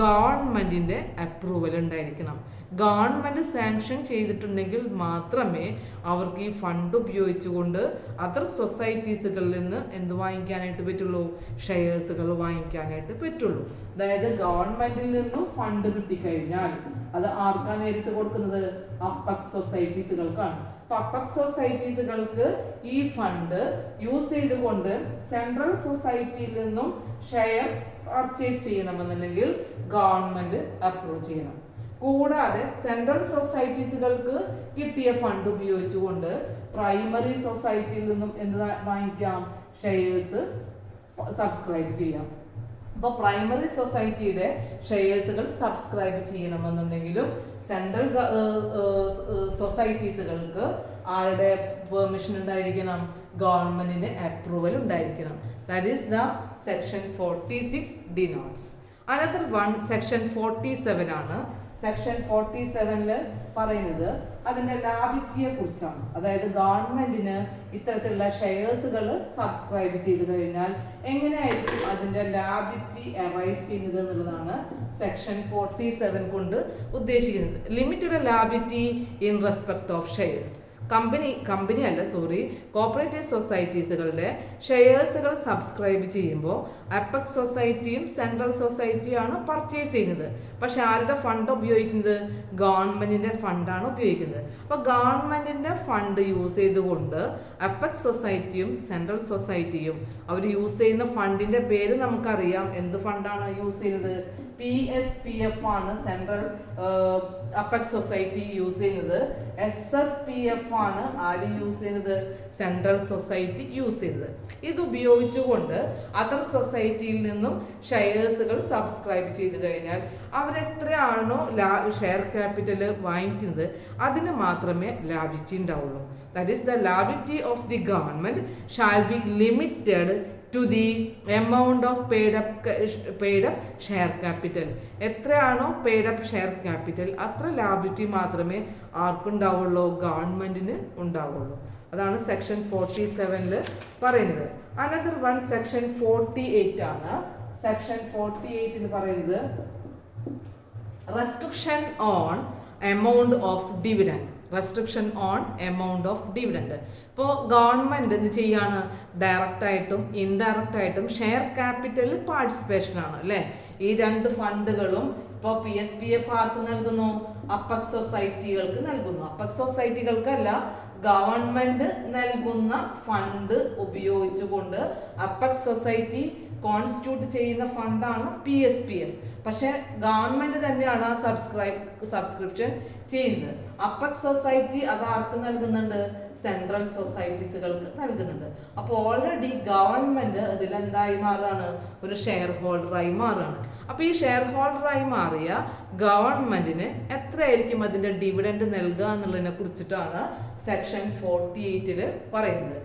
ഗവൺമെൻറ്റിൻ്റെ അപ്രൂവൽ ഉണ്ടായിരിക്കണം. ഗവൺമെൻറ് സാങ്ഷൻ ചെയ്തിട്ടുണ്ടെങ്കിൽ മാത്രമേ അവർക്ക് ഈ ഫണ്ട് ഉപയോഗിച്ചുകൊണ്ട് അതർ സൊസൈറ്റീസുകളിൽ നിന്ന് എന്ത് വാങ്ങിക്കാനായിട്ട് പറ്റുള്ളൂ? ഷെയർസുകൾ വാങ്ങിക്കാനായിട്ട് പറ്റുള്ളൂ. അതായത് ഗവൺമെൻറ്റിൽ നിന്നും ഫണ്ട് കിട്ടിക്കഴിഞ്ഞാൽ അത് ആർക്കാണ് നേരിട്ട് കൊടുക്കുന്നത്? അപ്പെക്സ് സൊസൈറ്റീസുകൾക്കാണ്. അപ്പെക്സ് സൊസൈറ്റീസുകൾക്ക് ഈ ഫണ്ട് യൂസ് ചെയ്തുകൊണ്ട് സെൻട്രൽ സൊസൈറ്റിയിൽ നിന്നും ഷെയർ പർച്ചേസ് ചെയ്യണമെന്നുണ്ടെങ്കിൽ ഗവൺമെന്റ് അപ്രൂവ് ചെയ്യണം. കൂടാതെ സെൻട്രൽ സൊസൈറ്റീസുകൾക്ക് കിട്ടിയ ഫണ്ട് ഉപയോഗിച്ചുകൊണ്ട് പ്രൈമറി സൊസൈറ്റിയിൽ നിന്നും എന്ത് വാങ്ങിക്കാം? ഷെയർസ് സബ്സ്ക്രൈബ് ചെയ്യാം. അപ്പോൾ പ്രൈമറി സൊസൈറ്റിയുടെ ഷെയർസുകൾ സബ്സ്ക്രൈബ് ചെയ്യണമെന്നുണ്ടെങ്കിലും സെൻട്രൽ സൊസൈറ്റീസുകൾക്ക് ആരുടെ പെർമിഷൻ ഉണ്ടായിരിക്കണം? ഗവൺമെന്റിന്റെ അപ്രൂവൽ ഉണ്ടായിരിക്കണം. That is the section 46 denotes. Another one section 47 ആണ്. സെക്ഷൻ 47 പറയുന്നത് അതിന്റെ ലാബിലിറ്റിയെ കുറിച്ചാണ്. അതായത് ഗവൺമെന്റിന് ഇത്തരത്തിലുള്ള ഷെയർസുകൾ സബ്സ്ക്രൈബ് ചെയ്തു കഴിഞ്ഞാൽ എങ്ങനെയായിരിക്കും അതിന്റെ ലാബിലിറ്റി അറൈസ് ചെയ്യുന്നത് എന്നുള്ളതാണ് സെക്ഷൻ 47 കൊണ്ട് ഉദ്ദേശിക്കുന്നത്. Limited liability in respect of shares. Cooperative സൊസൈറ്റീസുകളുടെ ഷെയർസുകൾ സബ്സ്ക്രൈബ് ചെയ്യുമ്പോൾ അപ്പെക്സ് സൊസൈറ്റിയും സെൻട്രൽ സൊസൈറ്റിയാണ് പർച്ചേസ് ചെയ്യുന്നത്. പക്ഷെ ആരുടെ ഫണ്ട് ഉപയോഗിക്കുന്നത്? ഗവൺമെന്റിന്റെ ഫണ്ടാണ് ഉപയോഗിക്കുന്നത്. അപ്പോൾ ഗവൺമെന്റിന്റെ ഫണ്ട് യൂസ് ചെയ്തുകൊണ്ട് അപ്പെക്സ് സൊസൈറ്റിയും സെൻട്രൽ സൊസൈറ്റിയും അവർ യൂസ് ചെയ്യുന്ന ഫണ്ടിന്റെ പേര് നമുക്കറിയാം. എന്ത് ഫണ്ടാണ് യൂസ് ചെയ്യുന്നത്? PSPF ആണ് സെൻട്രൽ അപ്പെക്സ് സൊസൈറ്റി യൂസ് ചെയ്യുന്നത്. SSPF ആണ് ആര് യൂസ് ചെയ്യുന്നത്? സെൻട്രൽ സൊസൈറ്റി യൂസ് ചെയ്യുന്നത്. ഇത് ഉപയോഗിച്ചുകൊണ്ട് അതർ സൊസൈറ്റിയിൽ നിന്നും ഷെയർസുകൾ സബ്സ്ക്രൈബ് ചെയ്ത് കഴിഞ്ഞാൽ അവരെത്രയാണോ ഷെയർ ക്യാപിറ്റൽ വാങ്ങിക്കുന്നത് അതിന് മാത്രമേ ലാബിലിറ്റി ഉണ്ടാവുള്ളൂ. That is the liability of the government shall be limited to the amount of paid up share capital. എത്രയാണോ paid up share capital അത്ര ലാബിലിറ്റി മാത്രമേ ആർക്കുണ്ടാവുള്ളൂ? ഗവൺമെന്റിന് ഉണ്ടാവുള്ളൂ. അതാണ് സെക്ഷൻ 47 പറയുന്നത്. അനദർ വൺ സെക്ഷൻ 48 ആണ്. സെക്ഷൻ 48 പറയുന്നത് restriction on amount of dividend. Restriction on amount of dividend. ഇപ്പോൾ ഗവൺമെൻറ് എന്ത് ചെയ്യാണ്? ഡയറക്റ്റായിട്ടും ഇൻഡയറക്റ്റായിട്ടും ഷെയർ ക്യാപിറ്റലിൽ പാർട്ടിസിപ്പേഷനാണ് അല്ലേ? ഈ 2 ഫണ്ടുകളും ഇപ്പോൾ PSPF ആർക്ക് നൽകുന്നു? അപ്പെക്സ് സൊസൈറ്റികൾക്ക് നൽകുന്നു. അപ്പെക്സ് സൊസൈറ്റികൾക്കല്ല, ഗവൺമെന്റ് നൽകുന്ന ഫണ്ട് ഉപയോഗിച്ചുകൊണ്ട് അപ്പെക്സ് സൊസൈറ്റി കോൺസ്റ്റിറ്റ്യൂട്ട് ചെയ്യുന്ന ഫണ്ടാണ് PSPF. പക്ഷെ ഗവൺമെന്റ് തന്നെയാണ് ആ സബ്സ്ക്രിപ്ഷൻ ചെയ്യുന്നത്. അപ്പെക്സ് സൊസൈറ്റി അത് ആർക്ക് നൽകുന്നുണ്ട്? സെൻട്രൽ സൊസൈറ്റീസുകൾക്ക് നൽകുന്നുണ്ട്. അപ്പോൾ ഓൾറെഡി ഗവൺമെന്റ് അതിൽ എന്തായി മാറാണ്? ഒരു ഷെയർ ഹോൾഡറായി മാറാണ്. അപ്പൊ ഈ ഷെയർ ഹോൾഡറായി മാറിയ ഗവൺമെന്റിന് എത്രയായിരിക്കും അതിന്റെ ഡിവിഡൻഡ് നൽകുക എന്നുള്ളതിനെ കുറിച്ചിട്ടാണ് സെക്ഷൻ 48 പറയുന്നത്.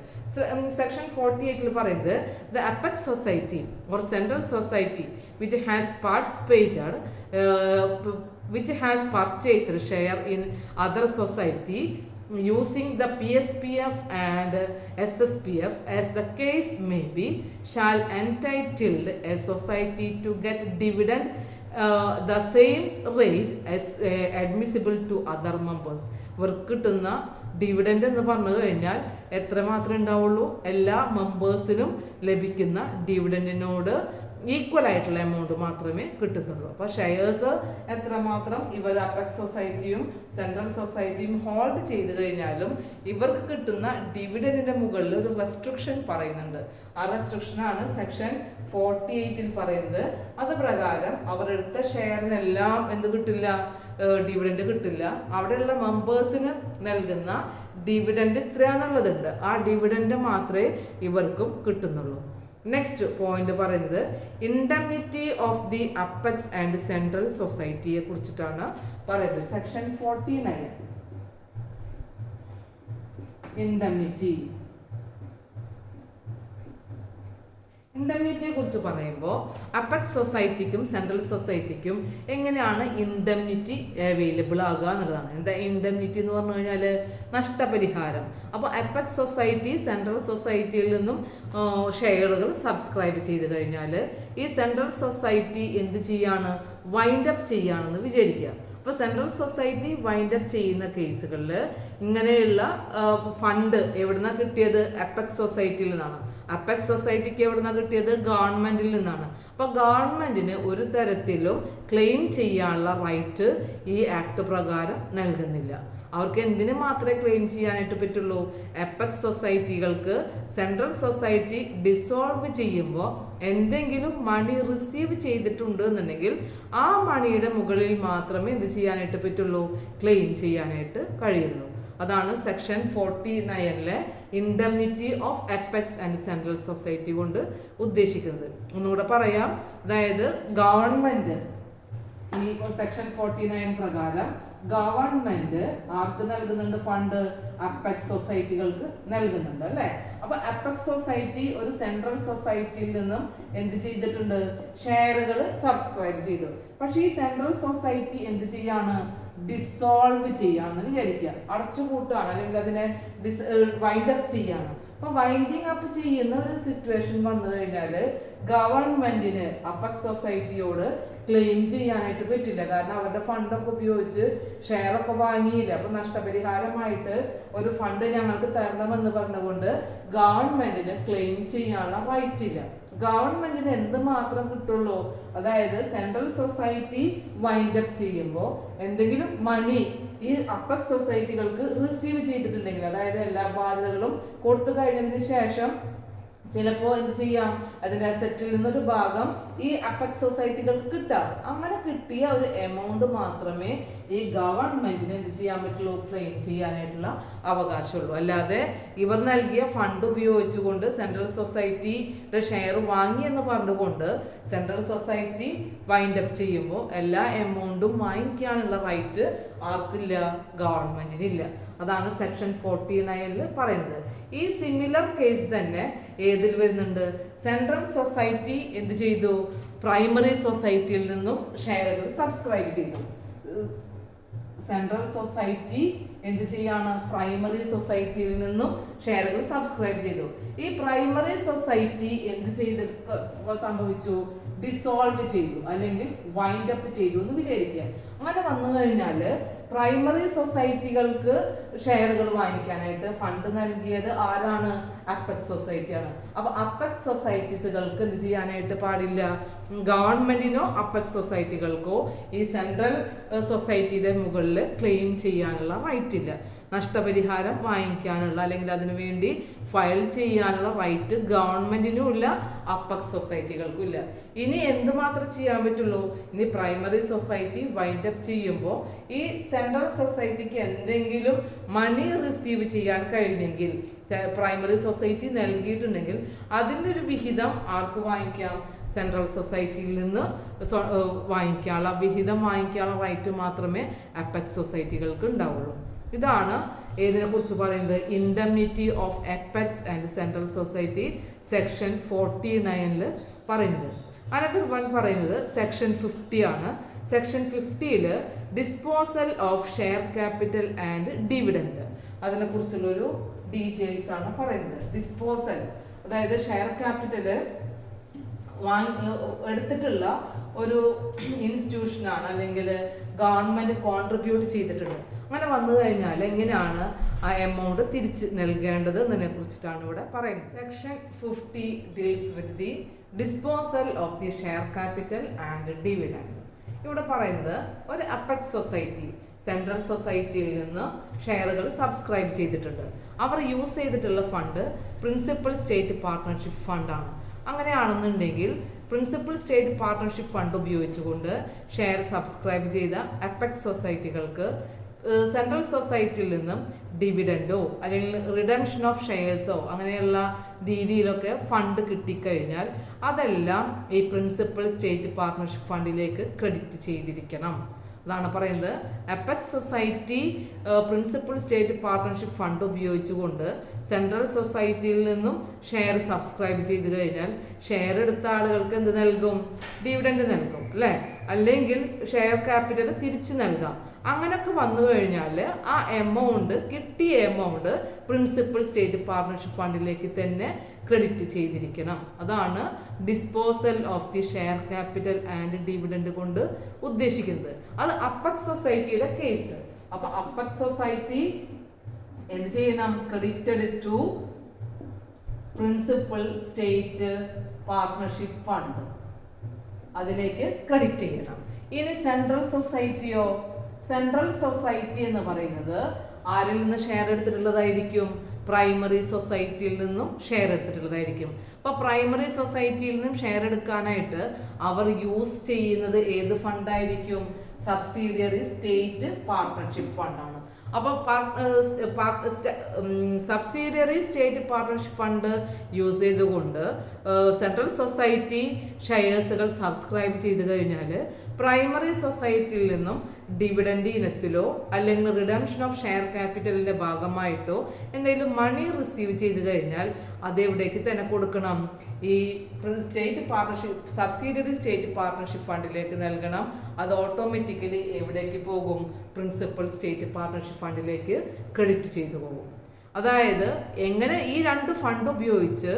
സെക്ഷൻ 48 പറയുന്നത് the apex society or central society which has participated which has purchased share in other society using the PSPF and SSPF as the case may be shall entitle a society to get dividend the same rate as admissible to other members. ഇവർക്ക് കിട്ടുന്ന dividend എന്ന് പറഞ്ഞു കഴിഞ്ഞാൽ എത്ര മാത്രമേ ഉണ്ടാവുള്ളൂ? എല്ലാ മെമ്പേഴ്സിനും ലഭിക്കുന്ന ഡിവിഡൻഡിനോട് ഈക്വൽ ആയിട്ടുള്ള എമൗണ്ട് മാത്രമേ കിട്ടുന്നുള്ളൂ. അപ്പോൾ ഷെയർസ് എത്രമാത്രം ഇവർ അപ്പെക്സ് സൊസൈറ്റിയും സെൻട്രൽ സൊസൈറ്റിയും ഹോൾഡ് ചെയ്ത് കഴിഞ്ഞാലും ഇവർക്ക് കിട്ടുന്ന ഡിവിഡൻഡിന്റെ മുകളിൽ ഒരു റെസ്ട്രിക്ഷൻ പറയുന്നുണ്ട്. ആ റെസ്ട്രിക്ഷനാണ് സെക്ഷൻ 48 പറയുന്നത്. അത് പ്രകാരം അവരെടുത്ത ഷെയറിനെല്ലാം എന്ത് കിട്ടില്ല? ഡിവിഡൻഡ് കിട്ടില്ല. അവിടെയുള്ള മെമ്പേഴ്സിന് നൽകുന്ന ഡിവിഡൻഡ് ഇത്രയാണെന്നുള്ളതുണ്ട്. ആ ഡിവിഡൻഡ് മാത്രമേ ഇവർക്കും കിട്ടുന്നുള്ളൂ. നെക്സ്റ്റ് പോയിന്റ് പറയുന്നത് indemnity of the apex and central സൊസൈറ്റിയെ കുറിച്ചിട്ടാണ് പറയുന്നത്. സെക്ഷൻ 49 ഇൻഡെംനിറ്റിയെ കുറിച്ച് പറയുമ്പോൾ അപ്പെക്സ് സൊസൈറ്റിക്കും സെൻട്രൽ സൊസൈറ്റിക്കും എങ്ങനെയാണ് ഇൻഡെംനിറ്റി അവൈലബിൾ ആകുക എന്നുള്ളതാണ്. എന്താ ഇൻഡെംനിറ്റി എന്ന് പറഞ്ഞു കഴിഞ്ഞാൽ? നഷ്ടപരിഹാരം. അപ്പോൾ അപ്പെക്സ് സൊസൈറ്റി സെൻട്രൽ സൊസൈറ്റിയിൽ നിന്നും ഷെയറുകൾ സബ്സ്ക്രൈബ് ചെയ്ത് കഴിഞ്ഞാൽ ഈ സെൻട്രൽ സൊസൈറ്റി എന്ത് ചെയ്യാണ്? വൈൻഡ് അപ്പ് ചെയ്യാണെന്ന് വിചാരിക്കുക. അപ്പോൾ സെൻട്രൽ സൊസൈറ്റി വൈൻഡ് അപ്പ് ചെയ്യുന്ന കേസുകളിൽ ഇങ്ങനെയുള്ള ഫണ്ട് എവിടുന്നാണ് കിട്ടിയത്? അപ്പെക്സ് സൊസൈറ്റിയിൽ നിന്നാണ്. അപ്പെക്സ് സൊസൈറ്റിക്ക് എവിടുന്നാണ് കിട്ടിയത്? ഗവൺമെന്റിൽ നിന്നാണ്. അപ്പോൾ ഗവൺമെന്റിന് ഒരു തരത്തിലും ക്ലെയിം ചെയ്യാനുള്ള റൈറ്റ് ഈ ആക്ട് പ്രകാരം നൽകുന്നില്ല. അവർക്ക് എന്തിനു മാത്രമേ ക്ലെയിം ചെയ്യാനായിട്ട് പറ്റുള്ളൂ? അപ്പെക്സ് സൊസൈറ്റികൾക്ക് സെൻട്രൽ സൊസൈറ്റി ഡിസോൾവ് ചെയ്യുമ്പോൾ എന്തെങ്കിലും മണി റിസീവ് ചെയ്തിട്ടുണ്ട് എന്നുണ്ടെങ്കിൽ ആ മണിയുടെ മുകളിൽ മാത്രമേ എന്ത് ചെയ്യാനായിട്ട് പറ്റുള്ളൂ? ക്ലെയിം ചെയ്യാനായിട്ട് കഴിയുള്ളൂ. അതാണ് section 49 indemnity of apex and central society കൊണ്ട് ഉദ്ദേശിക്കുന്നത്. ഒന്നുകൂടെ പറയാം. അതായത് ഗവൺമെന്റ് ഈ സെക്ഷൻ 49 പ്രകാരം ഗവൺമെന്റ് ആർക്ക് നൽകുന്നുണ്ട് ഫണ്ട്? അപ്പെക്സ് സൊസൈറ്റികൾക്ക് നൽകുന്നുണ്ട് അല്ലെ. അപ്പൊ അപ്പെക്സ് സൊസൈറ്റി ഒരു സെൻട്രൽ സൊസൈറ്റിയിൽ നിന്നും എന്ത് ചെയ്തിട്ടുണ്ട്? ഷെയറുകൾ സബ്സ്ക്രൈബ് ചെയ്തു. പക്ഷെ ഈ സെൻട്രൽ സൊസൈറ്റി എന്ത് ചെയ്യാണ്? ഡിസോൾവ് ചെയ്യാന്ന് വിചാരിക്കുക, അടച്ചുപൂട്ടാണ്, അല്ലെങ്കിൽ അതിനെ വൈൻഡ് അപ്പ് ചെയ്യാണ്. അപ്പൊ വൈൻഡിങ് അപ്പ് ചെയ്യുന്ന ഒരു സിറ്റുവേഷൻ വന്നു കഴിഞ്ഞാല് ഗവൺമെന്റിന് അപ്പെക്സ് സൊസൈറ്റിയോട് ക്ലെയിം ചെയ്യാനായിട്ട് പറ്റില്ല. കാരണം അവരുടെ ഫണ്ടൊക്കെ ഉപയോഗിച്ച് ഷെയർ ഒക്കെ വാങ്ങിയില്ല. അപ്പൊ നഷ്ടപരിഹാരമായിട്ട് ഒരു ഫണ്ട് ഞങ്ങൾക്ക് തരണമെന്ന് പറഞ്ഞുകൊണ്ട് ഗവൺമെന്റിന് ക്ലെയിം ചെയ്യാനുള്ള റൈറ്റ് ഇല്ല. ഗവൺമെന്റിന് എന്ത് മാത്രം കിട്ടുള്ളൂ? അതായത് സെൻട്രൽ സൊസൈറ്റി വൈൻഡ് അപ്പ് ചെയ്യുമ്പോൾ എന്തെങ്കിലും മണി ഈ അപ്പെക്സ് സൊസൈറ്റികൾക്ക് റിസീവ് ചെയ്തിട്ടുണ്ടെങ്കിൽ, അതായത് എല്ലാ ബാധ്യതകളും കൊടുത്തു കഴിഞ്ഞതിന് ശേഷം ചിലപ്പോൾ എന്ത് ചെയ്യാം? അതിന്റെ അസറ്റിൽ നിന്നൊരു ഭാഗം ഈ അപ്പെക്സ് സൊസൈറ്റികൾക്ക് കിട്ടാം. അങ്ങനെ കിട്ടിയ ഒരു എമൗണ്ട് മാത്രമേ ഈ ഗവൺമെന്റിന് എന്ത് ചെയ്യാൻ പറ്റുള്ളൂ? ക്ലെയിം ചെയ്യാനായിട്ടുള്ള അവകാശമുള്ളൂ. അല്ലാതെ ഇവർ നൽകിയ ഫണ്ട് ഉപയോഗിച്ചുകൊണ്ട് സെൻട്രൽ സൊസൈറ്റിയുടെ ഷെയർ വാങ്ങി എന്ന് പറഞ്ഞുകൊണ്ട് സെൻട്രൽ സൊസൈറ്റി വൈൻഡ് അപ്പ് ചെയ്യുമ്പോൾ എല്ലാ എമൗണ്ടും വാങ്ങിക്കാനുള്ള റൈറ്റ് ആർക്കില്ല? ഗവൺമെന്റിനില്ല. അതാണ് സെക്ഷൻ 49 പറയുന്നത്. ഈ സിമിലർ കേസ് തന്നെ ഏതിൽ വരുന്നുണ്ട്? സെൻട്രൽ സൊസൈറ്റി എന്ത് ചെയ്തു? പ്രൈമറി സൊസൈറ്റിയിൽ നിന്നും ഷെയറുകൾ സബ്സ്ക്രൈബ് ചെയ്തു. സെൻട്രൽ സൊസൈറ്റി എന്ത് ചെയ്യാണ്? പ്രൈമറി സൊസൈറ്റിയിൽ നിന്നും ഷെയറുകൾ സബ്സ്ക്രൈബ് ചെയ്തു. ഈ പ്രൈമറി സൊസൈറ്റി എന്ത് ചെയ്ത് സംഭവിച്ചു? ഡിസോൾവ് ചെയ്തു, അല്ലെങ്കിൽ വൈൻഡ് അപ്പ് ചെയ്തു എന്ന് വിചാരിക്കുക. അങ്ങനെ വന്നു കഴിഞ്ഞാല് പ്രൈമറി സൊസൈറ്റികൾക്ക് ഷെയറുകൾ വാങ്ങിക്കാനായിട്ട് ഫണ്ട് നൽകിയത് ആരാണ്? അപ്പെക്സ് സൊസൈറ്റിയാണ്. അപ്പൊ അപ്പെക്സ് സൊസൈറ്റീസുകൾക്ക് എന്ത് ചെയ്യാനായിട്ട് പാടില്ല? ഗവൺമെന്റിനോ അപ്പെക്സ് സൊസൈറ്റികൾക്കോ ഈ സെൻട്രൽ സൊസൈറ്റിയുടെ മുകളിൽ ക്ലെയിം ചെയ്യാനുള്ള റൈറ്റ് ഇല്ല. നഷ്ടപരിഹാരം വാങ്ങിക്കാനുള്ള അല്ലെങ്കിൽ അതിനു വേണ്ടി ഫയൽ ചെയ്യാനുള്ള റൈറ്റ് ഗവൺമെന്റിനും ഇല്ല, അപ്പെക്സ് സൊസൈറ്റികൾക്കും ഇല്ല. ഇനി എന്തുമാത്രം ചെയ്യാൻ പറ്റുള്ളൂ? ഇനി പ്രൈമറി സൊസൈറ്റി വൈൻഡ് അപ്പ് ചെയ്യുമ്പോൾ ഈ സെൻട്രൽ സൊസൈറ്റിക്ക് എന്തെങ്കിലും മണി റിസീവ് ചെയ്യാൻ കഴിഞ്ഞെങ്കിൽ, പ്രൈമറി സൊസൈറ്റി നൽകിയിട്ടുണ്ടെങ്കിൽ അതിൻ്റെ ഒരു വിഹിതം ആർക്ക് വാങ്ങിക്കാം? സെൻട്രൽ സൊസൈറ്റിയിൽ നിന്ന് വാങ്ങിക്കാനുള്ള വിഹിതം വാങ്ങിക്കാനുള്ള റൈറ്റ് മാത്രമേ അപ്പെക്സ് സൊസൈറ്റികൾക്ക് ഉണ്ടാവുള്ളൂ. ഇതാണ് ഏതിനെ കുറിച്ച് പറയുന്നത്? Indemnity of apex and central society section 49 പറയുന്നത്. അനന്തർ പറയുന്നത് സെക്ഷൻ 50 ആണ്. Section 50 disposal of share capital and dividend, അതിനെ കുറിച്ചുള്ളൊരു ഡീറ്റെയിൽസ് ആണ് പറയുന്നത്. ഡിസ്പോസൽ അതായത് ഷെയർ ക്യാപിറ്റൽ എടുത്തിട്ടുള്ള ഒരു ഇൻസ്റ്റിറ്റ്യൂഷനാണ് അല്ലെങ്കിൽ ഗവൺമെന്റ് കോൺട്രിബ്യൂട്ട് ചെയ്തിട്ടുണ്ട്. അങ്ങനെ വന്നു കഴിഞ്ഞാൽ എങ്ങനെയാണ് ആ എമൗണ്ട് തിരിച്ച് നൽകേണ്ടത് എന്നതിനെ കുറിച്ചിട്ടാണ് ഇവിടെ പറയുന്നത്. Section 50 deals with the disposal of the share capital and dividend. ഇവിടെ പറയുന്നത് ഒരു അപ്പെക്സ് സൊസൈറ്റി സെൻട്രൽ സൊസൈറ്റിയിൽ നിന്ന് ഷെയറുകൾ സബ്സ്ക്രൈബ് ചെയ്തിട്ടുണ്ട്. അവർ യൂസ് ചെയ്തിട്ടുള്ള ഫണ്ട് പ്രിൻസിപ്പൽ സ്റ്റേറ്റ് പാർട്ട്ണർഷിപ്പ് ഫണ്ടാണ്. അങ്ങനെയാണെന്നുണ്ടെങ്കിൽ പ്രിൻസിപ്പൽ സ്റ്റേറ്റ് പാർട്ട്ണർഷിപ്പ് ഫണ്ട് ഉപയോഗിച്ചുകൊണ്ട് ഷെയർ സബ്സ്ക്രൈബ് ചെയ്ത അപ്പെക്സ് സൊസൈറ്റികൾക്ക് സെൻട്രൽ സൊസൈറ്റിയിൽ നിന്നും ഡിവിഡൻഡോ അല്ലെങ്കിൽ റിഡംഷൻ ഓഫ് ഷെയർസോ അങ്ങനെയുള്ള രീതിയിലൊക്കെ ഫണ്ട് കിട്ടിക്കഴിഞ്ഞാൽ അതെല്ലാം ഈ പ്രിൻസിപ്പൽ സ്റ്റേറ്റ് പാർട്ട്ണർഷിപ്പ് ഫണ്ടിലേക്ക് ക്രെഡിറ്റ് ചെയ്തിരിക്കണം. അതാണ് പറയുന്നത്. Apex society principal state partnership fund ഉപയോഗിച്ചുകൊണ്ട് സെൻട്രൽ സൊസൈറ്റിയിൽ നിന്നും ഷെയർ സബ്സ്ക്രൈബ് ചെയ്ത് കഴിഞ്ഞാൽ ഷെയർ എടുത്ത ആളുകൾക്ക് എന്ത് നൽകും? ഡിവിഡൻഡ് നൽകും അല്ലേ? അല്ലെങ്കിൽ ഷെയർ ക്യാപിറ്റൽ തിരിച്ചു നൽകാം. അങ്ങനെയൊക്കെ വന്നു കഴിഞ്ഞാൽ ആ എമൗണ്ട്, കിട്ടിയ എമൗണ്ട് പ്രിൻസിപ്പൽ സ്റ്റേറ്റ് പാർട്ട്ണർഷിപ്പ് ഫണ്ടിലേക്ക് തന്നെ ക്രെഡിറ്റ് ചെയ്തിരിക്കണം. അതാണ് disposal of the share capital and dividend കൊണ്ട് ഉദ്ദേശിക്കുന്നത്. അത് അപ്പെക്സ് സൊസൈറ്റിയുടെ കേസ്. അപ്പൊ അപ്പെക്സ് സൊസൈറ്റി എന്ത് ചെയ്യണം? Credited to principal state partnership fund, അതിലേക്ക് ക്രെഡിറ്റ് ചെയ്യണം. ഇനി സെൻട്രൽ സൊസൈറ്റിയോ? സെൻട്രൽ സൊസൈറ്റി എന്ന് പറയുന്നത് ആരിൽ നിന്ന് ഷെയർ എടുത്തിട്ടുള്ളതായിരിക്കും? പ്രൈമറി സൊസൈറ്റിയിൽ നിന്നും ഷെയർ എടുത്തിട്ടുള്ളതായിരിക്കും. അപ്പൊ പ്രൈമറി സൊസൈറ്റിയിൽ നിന്നും ഷെയർ എടുക്കാനായിട്ട് അവർ യൂസ് ചെയ്യുന്നത് ഏത് ഫണ്ടായിരിക്കും? സബ്സിഡിയറി സ്റ്റേറ്റ് പാർട്ട്ണർഷിപ്പ് ഫണ്ടാണ്. അപ്പൊ subsidiary state partnership fund use ചെയ്തുകൊണ്ട് സെൻട്രൽ സൊസൈറ്റി ഷെയർസുകൾ സബ്സ്ക്രൈബ് ചെയ്ത് കഴിഞ്ഞാൽ പ്രൈമറി സൊസൈറ്റിയിൽ നിന്നും ഡിവിഡൻഡ് ഇനത്തിലോ അല്ലെങ്കിൽ റിഡംഷൻ ഓഫ് ഷെയർ ക്യാപിറ്റലിന്റെ ഭാഗമായിട്ടോ എന്തെങ്കിലും മണി റിസീവ് ചെയ്ത് കഴിഞ്ഞാൽ അത് എവിടേക്ക് തന്നെ കൊടുക്കണം? ഈ state partnership subsidiary state partnership ഫണ്ടിലേക്ക് നൽകണം. അത് ഓട്ടോമാറ്റിക്കലി എവിടേക്ക് പോകും? പ്രിൻസിപ്പൽ സ്റ്റേറ്റ് പാർട്ണർഷിപ്പ് ഫണ്ടിലേക്ക് ക്രെഡിറ്റ് ചെയ്തു പോകും. അതായത് എങ്ങനെ ഈ രണ്ട് ഫണ്ട് ഉപയോഗിച്ച്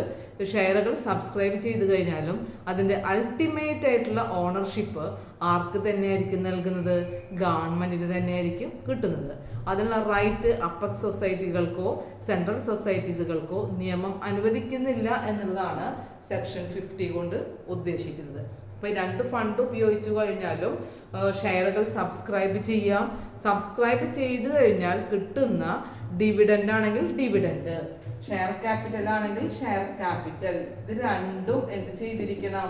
ഷെയറുകൾ സബ്സ്ക്രൈബ് ചെയ്ത് കഴിഞ്ഞാലും അതിൻ്റെ അൾട്ടിമേറ്റ് ആയിട്ടുള്ള ഓണർഷിപ്പ് ആർക്ക് തന്നെയായിരിക്കും നൽകുന്നത്? ഗവൺമെന്റിന് തന്നെയായിരിക്കും കിട്ടുന്നത്. അതിനുള്ള റൈറ്റ് അപ്പെക്സ് സൊസൈറ്റികൾക്കോ സെൻട്രൽ സൊസൈറ്റീസുകൾക്കോ നിയമം അനുവദിക്കുന്നില്ല എന്നുള്ളതാണ് സെക്ഷൻ 50 കൊണ്ട് ഉദ്ദേശിക്കുന്നത്. അപ്പോൾ ഈ രണ്ട് ഫണ്ട് ഉപയോഗിച്ചു കഴിഞ്ഞാലും ഷെയറുകൾ സബ്സ്ക്രൈബ് ചെയ്യാം. സബ്സ്ക്രൈബ് ചെയ്ത് കഴിഞ്ഞാൽ കിട്ടുന്ന ഡിവിഡൻഡ് ആണെങ്കിൽ ഡിവിഡൻഡ്, ഷെയർ ക്യാപിറ്റൽ ആണെങ്കിൽ ഷെയർ ക്യാപിറ്റൽ, ഇത് രണ്ടും എന്ത് ചെയ്തിരിക്കണം?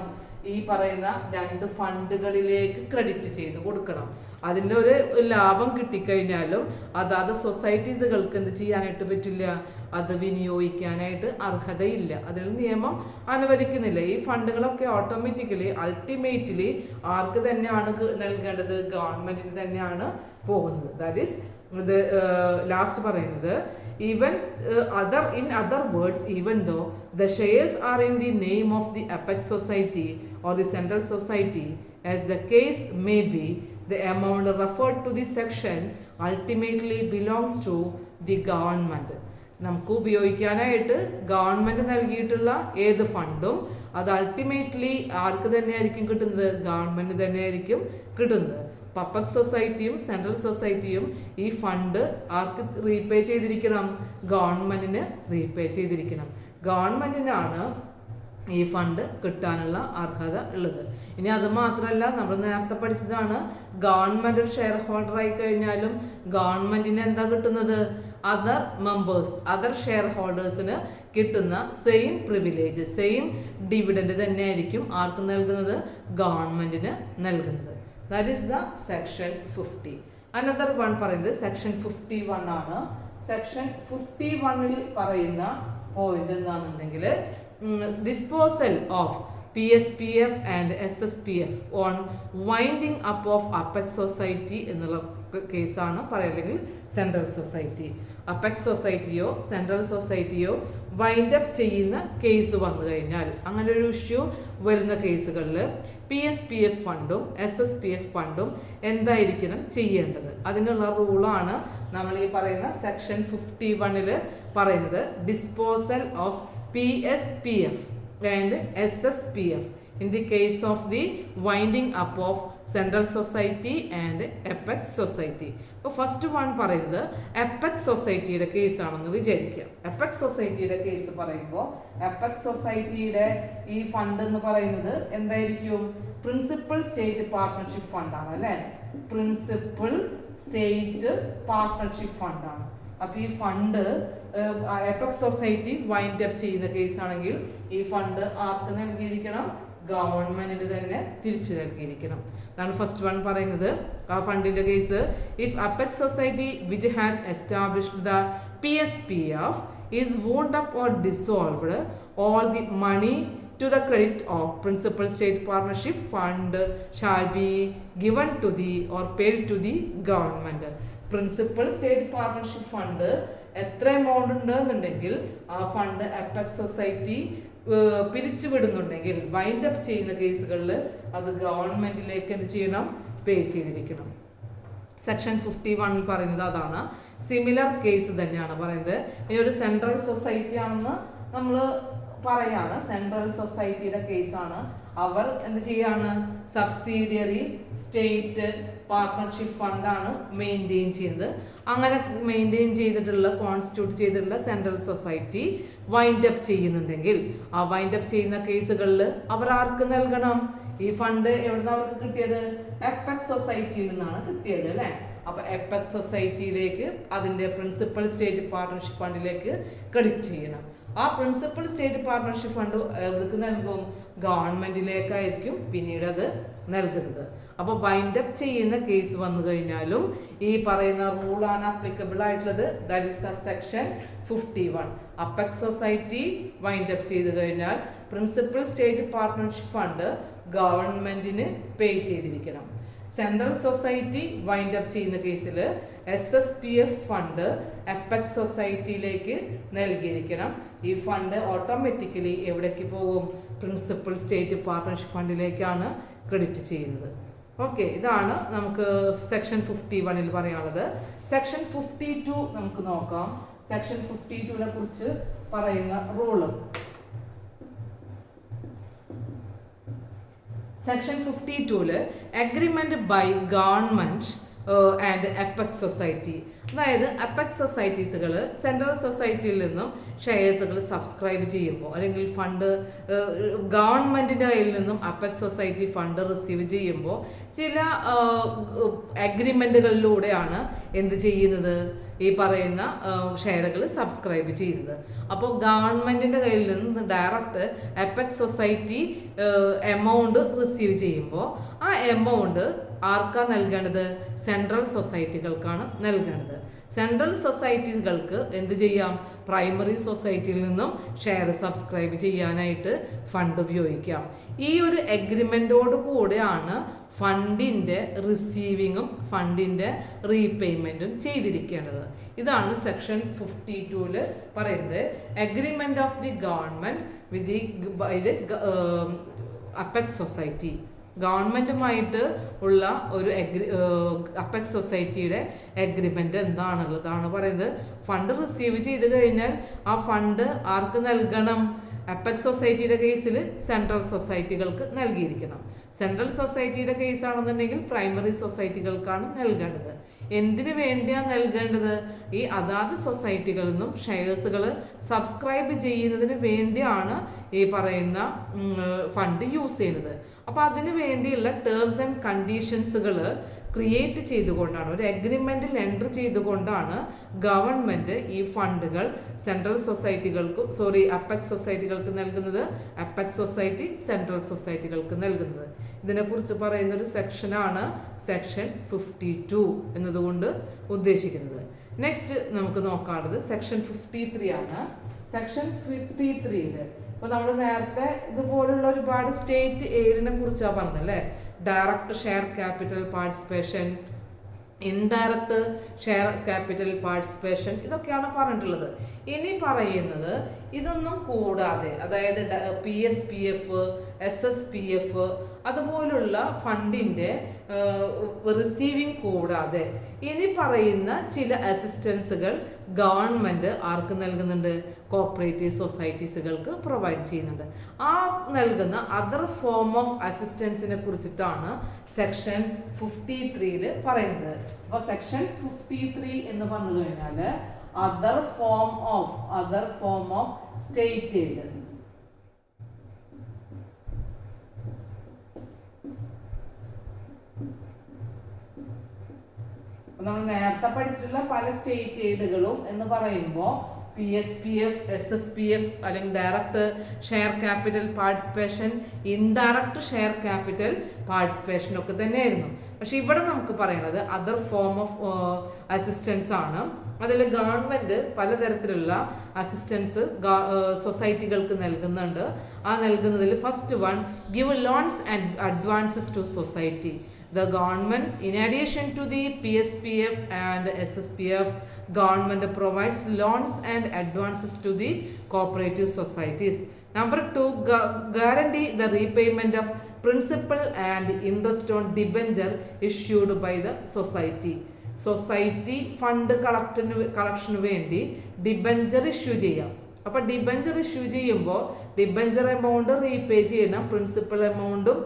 ഈ പറയുന്ന രണ്ട് ഫണ്ടുകളിലേക്ക് ക്രെഡിറ്റ് ചെയ്ത് കൊടുക്കണം. അതിൻ്റെ ഒരു ലാഭം കിട്ടിക്കഴിഞ്ഞാലും അതാത് സൊസൈറ്റീസുകൾക്ക് എന്ത് ചെയ്യാനായിട്ട് പറ്റില്ല? അത് വിനിയോഗിക്കാനായിട്ട് അർഹതയില്ല. അതിൽ നിയമം അനുവദിക്കുന്നില്ല. ഈ ഫണ്ടുകളൊക്കെ ഓട്ടോമാറ്റിക്കലി അൾട്ടിമേറ്റ്ലി ആർക്ക് തന്നെയാണ് നൽകേണ്ടത്? ഗവൺമെന്റിന് തന്നെയാണ് പോകുന്നത്. ദാറ്റ് ഈസ് ലാസ്റ്റ് പറയുന്നത് even in other words, even though the shares are in the name of the apex society or the central society, as the case may be, the amount referred to this section ultimately belongs to the government. നമുക്ക് ഉപയോഗിക്കാനായിട്ട് government നൽകിയിട്ടുള്ള ഏത് ഫണ്ടും അത് ultimately ആർക്ക് തന്നെയായിരിക്കും കിട്ടുന്നത്? Government തന്നെയായിരിക്കും കിട്ടുന്നത്. അപ്പെക്സ് സൊസൈറ്റിയും സെൻട്രൽ സൊസൈറ്റിയും ഈ ഫണ്ട് ആർക്ക് റീപേ ചെയ്തിരിക്കണം? ഗവൺമെന്റിന് റീപേ ചെയ്തിരിക്കണം. ഗവൺമെന്റിനാണ് ഈ ഫണ്ട് കിട്ടാനുള്ള അർഹത ഉള്ളത്. ഇനി അത് മാത്രമല്ല, നമ്മൾ നേരത്തെ പഠിച്ചതാണ്, ഗവൺമെന്റ് ഒരു ഷെയർ ഹോൾഡർ ആയി കഴിഞ്ഞാലും ഗവൺമെന്റിന് എന്താ കിട്ടുന്നത്? ആ അതർ മെമ്പേഴ്സ്, അതർ ഷെയർ ഹോൾഡേഴ്സിന് കിട്ടുന്ന സെയിം പ്രിവിലേജ്, സെയിം ഡിവിഡൻഡ് തന്നെയായിരിക്കും ആർക്ക് നൽകുന്നത്? ഗവൺമെന്റിന് നൽകുന്നത്. That is the section 50. Another one പറയുന്നത് സെക്ഷൻ 51 ആണ്. സെക്ഷൻ 51ൽ പറയുന്ന പോയിന്റ് എന്താണെന്നുണ്ടെങ്കിൽ disposal of PSPF and SSPF on winding up of apex society എന്നുള്ള കേസാണ് പറയുന്നത്. സെൻട്രൽ സൊസൈറ്റി, അപ്പെക്സ് സൊസൈറ്റിയോ സെൻട്രൽ സൊസൈറ്റിയോ വൈൻഡ് അപ്പ് ചെയ്യുന്ന കേസ് വന്നു കഴിഞ്ഞാൽ, അങ്ങനെ ഒരു ഇഷ്യൂ വരുന്ന കേസുകളിൽ PSPF ഫണ്ടും SSPF ഫണ്ടും എന്തായിരിക്കണം ചെയ്യേണ്ടത്? അതിനുള്ള റൂളാണ് നമ്മൾ ഈ പറയുന്ന സെക്ഷൻ 51ൽ പറയുന്നത്. Disposal of PSPF and SSPF in the case of the winding up of Central Society and Apex Society. അപ്പോൾ ഫസ്റ്റ് വൺ പറയുന്നത് അപ്പെക്സ് സൊസൈറ്റിയുടെ കേസ് ആണെന്ന് വിചാരിക്കുക. അപ്പെക്സ് സൊസൈറ്റിയുടെ കേസ് പറയുമ്പോൾ അപ്പെക്സ് സൊസൈറ്റിയുടെ ഈ ഫണ്ട് എന്ന് പറയുന്നത് എന്തായിരിക്കും? പ്രിൻസിപ്പൽ സ്റ്റേറ്റ് പാർട്ട്ണർഷിപ്പ് ഫണ്ടാണ് അല്ലേ? പ്രിൻസിപ്പൽ സ്റ്റേറ്റ് പാർട്ട്ണർഷിപ്പ് ഫണ്ടാണ്. അപ്പോൾ ഈ fund apex society wind up ചെയ്യുന്ന കേസ് ആണെങ്കിൽ ഈ ഫണ്ട് ആർക്ക് നൽകിയിരിക്കണം? ഗവൺമെന്റിന് തന്നെ തിരിച്ചു നൽകിയിരിക്കണം. അതാണ് ഫസ്റ്റ് വൺ പറയുന്നത്. ആ ഫണ്ടിന്റെ case, if apex society which has established the PSPF is wound up or dissolved, all the money to the credit of principal state partnership fund shall be given to the or paid to the government. Principal state partnership fund എത്ര amount ഉണ്ടെന്നുണ്ടെങ്കിൽ ആ fund apex society പിരിച്ചുവിടുന്നുണ്ടെങ്കിൽ, wind up ചെയ്യുന്ന കേസുകളിൽ അത് ഗവൺമെന്റിലേക്ക് എന്ത് ചെയ്യണം? പേ ചെയ്തിരിക്കണം. സെക്ഷൻ 51 പറയുന്നത് അതാണ്. സിമിലർ കേസ് തന്നെയാണ് പറയുന്നത്. ഇനി ഒരു സെൻട്രൽ സൊസൈറ്റി ആണെന്ന് നമ്മൾ പറയാണ്. സെൻട്രൽ സൊസൈറ്റിയുടെ കേസാണ്. അവർ എന്ത് ചെയ്യാണ്? സബ്സിഡിയറി സ്റ്റേറ്റ് പാർട്ട്ണർഷിപ്പ് ഫണ്ടാണ് മെയിൻറ്റെയിൻ ചെയ്യുന്നത്. അങ്ങനെ മെയിൻറ്റെയിൻ ചെയ്തിട്ടുള്ള, കോൺസ്റ്റിറ്റ്യൂട്ട് ചെയ്തിട്ടുള്ള സെൻട്രൽ സൊസൈറ്റി വൈൻഡ് അപ്പ് ചെയ്യുന്നുണ്ടെങ്കിൽ ആ വൈൻഡ് അപ്പ് ചെയ്യുന്ന കേസുകളിൽ അവർ ആർക്ക് നൽകണം? ഈ ഫണ്ട് എവിടുന്ന് അവർക്ക് കിട്ടിയത്? അപ്പെക്സ് സൊസൈറ്റിയിൽ നിന്നാണ് കിട്ടിയത് അല്ലേ? അപ്പൊ അപ്പെക്സ് സൊസൈറ്റിയിലേക്ക് അതിന്റെ പ്രിൻസിപ്പൽ സ്റ്റേറ്റ് പാർട്ണർഷിപ്പ് ഫണ്ടിലേക്ക് ക്രെഡിറ്റ് ചെയ്യണം. ആ പ്രിൻസിപ്പൽ സ്റ്റേറ്റ് പാർട്ണർഷിപ്പ് ഫണ്ട് എവർക്ക് നൽകും? ഗവൺമെന്റിലേക്കായിരിക്കും പിന്നീട് അത് നൽകുന്നത്. അപ്പോൾ വൈൻഡ് അപ്പ് ചെയ്യുന്ന കേസ് വന്നു കഴിഞ്ഞാലും ഈ പറയുന്ന റൂളാണ് ആപ്ലിക്കബിൾ ആയിട്ടുള്ളത്. That is the section 51. Apex society wind up ചെയ്ത് കഴിഞ്ഞാൽ പ്രിൻസിപ്പൽ സ്റ്റേറ്റ് പാർട്ണർഷിപ്പ് ഫണ്ട് ഗവൺമെന്റിന് പേ ചെയ്തിരിക്കണം. സെൻട്രൽ സൊസൈറ്റി വൈൻഡ് അപ്പ് ചെയ്യുന്ന കേസിൽ SSPF ഫണ്ട് അപ്പെക്സ് സൊസൈറ്റിയിലേക്ക് നൽകിയിരിക്കണം. ഈ ഫണ്ട് ഓട്ടോമാറ്റിക്കലി എവിടേക്ക് പോകും? പ്രിൻസിപ്പൽ സ്റ്റേറ്റ് പാർട്ണർഷിപ്പ് ഫണ്ടിലേക്കാണ് ക്രെഡിറ്റ് ചെയ്യുന്നത്. ഓക്കെ, ഇതാണ് നമുക്ക് സെക്ഷൻ 51ൽ പറയാനുള്ളത്. സെക്ഷൻ 52 നമുക്ക് നോക്കാം. സെക്ഷൻ 52നെ കുറിച്ച് പറയുന്ന റൂള്. സെക്ഷൻ 52ൽ agreement by government and apex society, അതായത് അപ്പെക്സ് സൊസൈറ്റീസുകൾ സെൻട്രൽ സൊസൈറ്റിയിൽ നിന്നും ഷെയർസുകൾ സബ്സ്ക്രൈബ് ചെയ്യുമ്പോൾ, അല്ലെങ്കിൽ ഫണ്ട് ഗവൺമെന്റിന്റെ കയ്യിൽ നിന്നും അപ്പെക്സ് സൊസൈറ്റി ഫണ്ട് റിസീവ് ചെയ്യുമ്പോൾ ചില അഗ്രിമെന്റുകളിലൂടെയാണ് എന്ത് ചെയ്യുന്നത്? ഈ പറയുന്ന ഷെയറുകൾ സബ്സ്ക്രൈബ് ചെയ്യുന്നത്. അപ്പോൾ ഗവൺമെന്റിന്റെ കയ്യിൽ നിന്ന് direct apex society amount receive ചെയ്യുമ്പോൾ ആ എമൗണ്ട് ആർക്കാ നൽകേണ്ടത്? സെൻട്രൽ സൊസൈറ്റികൾക്കാണ് നൽകേണ്ടത്. സെൻട്രൽ സൊസൈറ്റികൾക്ക് എന്ത് ചെയ്യാം? പ്രൈമറി സൊസൈറ്റിയിൽ നിന്നും ഷെയർ സബ്സ്ക്രൈബ് ചെയ്യാനായിട്ട് ഫണ്ട് ഉപയോഗിക്കാം. ഈ ഒരു എഗ്രിമെന്റോട് കൂടെയാണ് ഫണ്ടിന്റെ റിസീവിങ്ങും ഫണ്ടിന്റെ റീപേയ്മെന്റും ചെയ്തിരിക്കേണ്ടത്. ഇതാണ് സെക്ഷൻ 52ൽ പറയുന്നത്. Agreement of the government with the apex society, ഗവൺമെന്റുമായിട്ട് ഉള്ള ഒരു അപ്പെക്സ് സൊസൈറ്റിയുടെ അഗ്രിമെന്റ് എന്താണുള്ളതാണ് പറയുന്നത്. ഫണ്ട് റിസീവ് ചെയ്ത് കഴിഞ്ഞാൽ ആ ഫണ്ട് ആർക്ക് നൽകണം? അപ്പെക്സ് സൊസൈറ്റിയുടെ കേസിൽ സെൻട്രൽ സൊസൈറ്റികൾക്ക് നൽകിയിരിക്കണം. സെൻട്രൽ സൊസൈറ്റിയുടെ കേസാണെന്നുണ്ടെങ്കിൽ പ്രൈമറി സൊസൈറ്റികൾക്കാണ് നൽകേണ്ടത്. എന്തിനു വേണ്ടിയാണ് നൽകേണ്ടത്? ഈ അതാത് സൊസൈറ്റികളിൽ നിന്നും ഷെയർസുകൾ സബ്സ്ക്രൈബ് ചെയ്യുന്നതിന് വേണ്ടിയാണ് ഈ പറയുന്ന ഫണ്ട് യൂസ് ചെയ്യുന്നത്. അപ്പോൾ അതിനു വേണ്ടിയുള്ള ടേംസ് ആൻഡ് കണ്ടീഷൻസുകൾ ക്രിയേറ്റ് ചെയ്തുകൊണ്ടാണ്, ഒരു അഗ്രിമെന്റിൽ എൻറ്റർ ചെയ്തുകൊണ്ടാണ് ഗവൺമെന്റ് ഈ ഫണ്ടുകൾ സെൻട്രൽ സൊസൈറ്റികൾക്കും അപ്പെക്സ് സൊസൈറ്റികൾക്ക് നൽകുന്നത്, അപ്പെക്സ് സൊസൈറ്റി സെൻട്രൽ സൊസൈറ്റികൾക്ക് നൽകുന്നത്. ഇതിനെക്കുറിച്ച് പറയുന്ന ഒരു സെക്ഷനാണ് സെക്ഷൻ 52 എന്നതുകൊണ്ട് ഉദ്ദേശിക്കുന്നത്. നെക്സ്റ്റ് നമുക്ക് നോക്കാനുള്ളത് സെക്ഷൻ 53 ആണ്. സെക്ഷൻ 53 ഇപ്പൊ നമ്മൾ നേരത്തെ ഇതുപോലുള്ള ഒരുപാട് സ്റ്റേറ്റ് എയ്ഡിനെ കുറിച്ചാണ് പറഞ്ഞത് അല്ലേ. Direct share capital participation, indirect share capital participation, ഇതൊക്കെയാണ് പറഞ്ഞിട്ടുള്ളത്. ഇനി പറയുന്നത് ഇതൊന്നും കൂടാതെ, അതായത് PSPF, SSPF അതുപോലുള്ള ഫണ്ടിന്റെ റിസീവിങ് കൂടാതെ ഇനി പറയുന്ന ചില അസിസ്റ്റൻസുകൾ ഗവൺമെന്റ് ആർക്ക് നൽകുന്നുണ്ട്? കോപ്പറേറ്റീവ് സൊസൈറ്റീസുകൾക്ക് പ്രൊവൈഡ് ചെയ്യുന്നുണ്ട്. ആ നൽകുന്ന അതർ ഫോം ഓഫ് അസിസ്റ്റൻസിനെ കുറിച്ചിട്ടാണ് സെക്ഷൻ 53 പറയുന്നത്. അപ്പോൾ സെക്ഷൻ 53 എന്ന് പറഞ്ഞു കഴിഞ്ഞാൽ other form of state aid. നമ്മൾ നേരത്തെ പഠിച്ചിട്ടുള്ള പല സ്റ്റേറ്റ് എയ്ഡുകളും എന്ന് പറയുമ്പോൾ PSPF, SSPF അല്ലെങ്കിൽ direct share capital participation, indirect share capital participation ഒക്കെ തന്നെയായിരുന്നു. പക്ഷെ ഇവിടെ നമുക്ക് പറയുന്നത് അതർ ഫോം ഓഫ് അസിസ്റ്റൻസ് ആണ്. അതിൽ ഗവൺമെന്റ് പലതരത്തിലുള്ള അസിസ്റ്റൻസ് സൊസൈറ്റികൾക്ക് നൽകുന്നുണ്ട്. ആ നൽകുന്നതിൽ first one, give loans and advances to society. The government, in addition to the PSPF and SSPF, government provides loans and advances to the cooperative societies. Number 2, guarantee the repayment of principal and interest on debenture issued by the society. Society fund കളക്ഷന് വേണ്ടി debenture issue ചെയ്യാം. അപ്പോൾ debenture issue ചെയ്യുമ്പോൾ debenture amount repay ചെയ്യണം, principal എമൗണ്ടും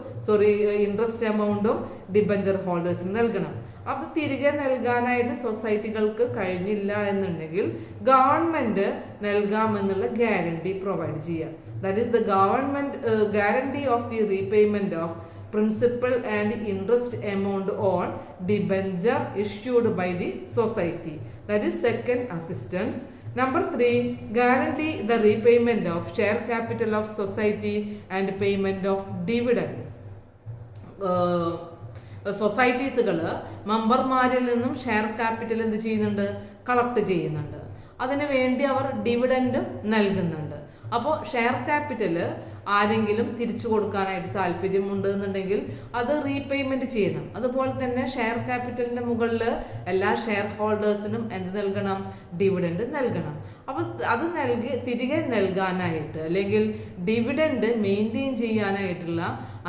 interest എമൗണ്ടും debenture ഹോൾഡേഴ്സിന് നൽകണം. അത് തിരികെ നൽകാനായിട്ട് സൊസൈറ്റികൾക്ക് കഴിഞ്ഞില്ല എന്നുണ്ടെങ്കിൽ ഗവൺമെന്റ് നൽകാമെന്നുള്ള ഗ്യാരണ്ടി പ്രൊവൈഡ് ചെയ്യാം. That is the government guarantee of the repayment of principal and interest amount on debenture issued by the society. That is second assistance. Number 3, guarantee the repayment of share capital of society and payment of dividend. സൊസൈറ്റീസുകൾ മെമ്പർമാരിൽ നിന്നും share capital എന്ത് ചെയ്യുന്നുണ്ട്? Collect ചെയ്യുന്നുണ്ട്. അതിനു വേണ്ടി അവർ dividend നൽകുന്നുണ്ട്. അപ്പോൾ share capital ആരെങ്കിലും തിരിച്ചു കൊടുക്കാനായിട്ട് താല്പര്യമുണ്ട് എന്നുണ്ടെങ്കിൽ അത് റീപേയ്മെന്റ് ചെയ്യണം. അതുപോലെ തന്നെ ഷെയർ ക്യാപിറ്റലിന്റെ മുകളിൽ എല്ലാ ഷെയർ ഹോൾഡേഴ്സിനും എന്ത് നൽകണം? ഡിവിഡൻഡ് നൽകണം. അപ്പോൾ അത് തിരികെ നൽകാനായിട്ട് അല്ലെങ്കിൽ ഡിവിഡൻഡ് മെയിൻറ്റെയിൻ ചെയ്യാനായിട്ടുള്ള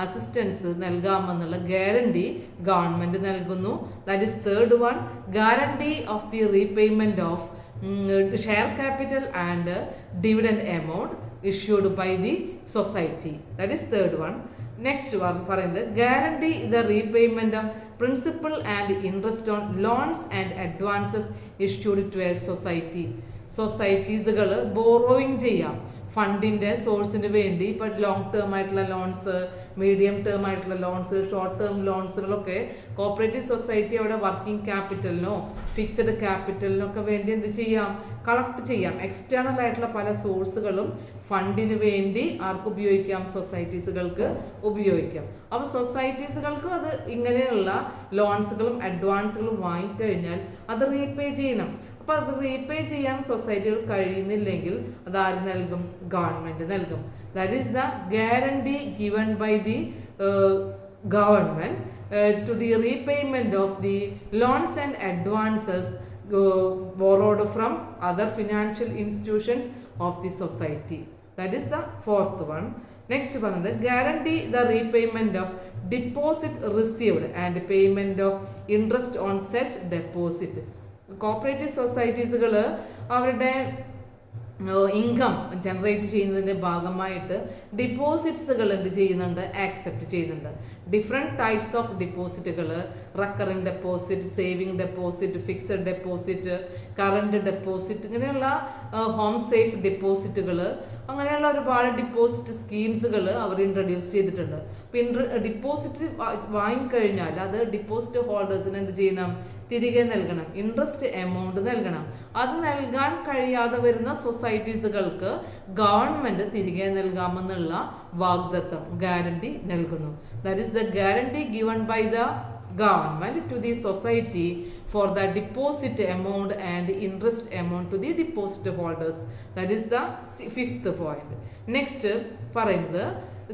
അസിസ്റ്റൻസ് നൽകാമെന്നുള്ള ഗ്യാരണ്ടി ഗവൺമെന്റ് നൽകുന്നു. That is third one, guarantee of the repayment of share capital and dividend amount issued by the society. That is third one. Next one പറയുന്നത് guarantee the repayment of principal and interest on loans and advances issued to a society. സൊസൈറ്റീസുകൾ borrowing ചെയ്യാം ഫണ്ടിന്റെ സോഴ്സിന് വേണ്ടി. ഇപ്പൊ long term ആയിട്ടുള്ള loans, medium term ആയിട്ടുള്ള loans, short term ലോൺസുകളൊക്കെ കോപ്പറേറ്റീവ് സൊസൈറ്റി അവിടെ വർക്കിംഗ് ക്യാപിറ്റലിനോ ഫിക്സഡ് ക്യാപിറ്റലിനോ ഒക്കെ വേണ്ടി എന്ത് ചെയ്യാം? കളക്ട് ചെയ്യാം. എക്സ്റ്റേണൽ ആയിട്ടുള്ള പല സോഴ്സുകളും ഫണ്ടിന് വേണ്ടി ആർക്ക് ഉപയോഗിക്കാം? സൊസൈറ്റീസുകൾക്ക് ഉപയോഗിക്കാം. അപ്പോൾ സൊസൈറ്റീസുകൾക്ക് അത് ഇങ്ങനെയുള്ള ലോൺസുകളും അഡ്വാൻസുകളും വാങ്ങിക്കഴിഞ്ഞാൽ അത് റീപേ ചെയ്യണം. അപ്പോൾ അത് റീപേ ചെയ്യാൻ സൊസൈറ്റികൾ കഴിയുന്നില്ലെങ്കിൽ അത് ആര് നൽകും? ഗവൺമെന്റ് നൽകും. That is the guarantee given by the government to the repayment of the loans and advances borrowed from other financial institutions of the society. That is the fourth one. Next one is guarantee the repayment of deposit received and payment of interest on such deposit. Cooperative സൊസൈറ്റീസുകൾ അവരുടെ income generate ചെയ്യുന്നതിൻ്റെ ഭാഗമായിട്ട് ഡിപ്പോസിറ്റ്സുകൾ എന്ത് ചെയ്യുന്നുണ്ട്? Accept ചെയ്യുന്നുണ്ട്. Different types of ഡിപ്പോസിറ്റുകൾ, recurring deposit, saving deposit, fixed deposit, current deposit, ഇങ്ങനെയുള്ള home safe ഡെപ്പോസിറ്റുകൾ അങ്ങനെയുള്ള ഒരുപാട് ഡിപ്പോസിറ്റ് സ്കീംസുകൾ അവർ ഇൻട്രൊഡ്യൂസ് ചെയ്തിട്ടുണ്ട്. ഡിപ്പോസിറ്റ് വാങ്ങിക്കഴിഞ്ഞാൽ അത് ഡിപ്പോസിറ്റ് ഹോൾഡേഴ്സിന് എന്ത് ചെയ്യണം? തിരികെ നൽകണം, ഇൻട്രസ്റ്റ് എമൗണ്ട് നൽകണം. അത് നൽകാൻ കഴിയാതെ വരുന്ന സൊസൈറ്റീസുകൾക്ക് ഗവൺമെന്റ് തിരികെ നൽകാമെന്നുള്ള വാഗ്ദത്തം, ഗ്യാരണ്ടി നൽകുന്നു. That is the guarantee given by the government to the society for the deposit amount and interest amount to the deposit holders. That is the fifth point. Next പറയുന്നത്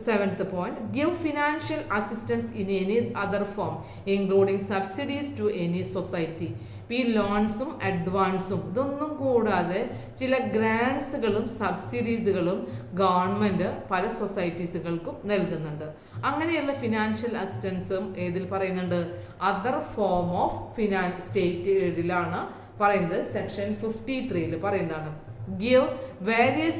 seventh point, give financial assistance in any other form including subsidies to any society. ഈ ലോൺസും അഡ്വാൻസും ഇതൊന്നും കൂടാതെ ചില ഗ്രാൻസുകളും സബ്സിഡീസുകളും government പല സൊസൈറ്റീസുകൾക്കും നൽകുന്നുണ്ട്. അങ്ങനെയുള്ള financial അസിസ്റ്റൻസും ഏതിൽ പറയുന്നുണ്ട്? അതർ ഫോം ഓഫ് സ്റ്റേറ്റ് എയ്ഡിലാണ് പറയുന്നത്. സെക്ഷൻ 53 പറയുന്നതാണ്. Give various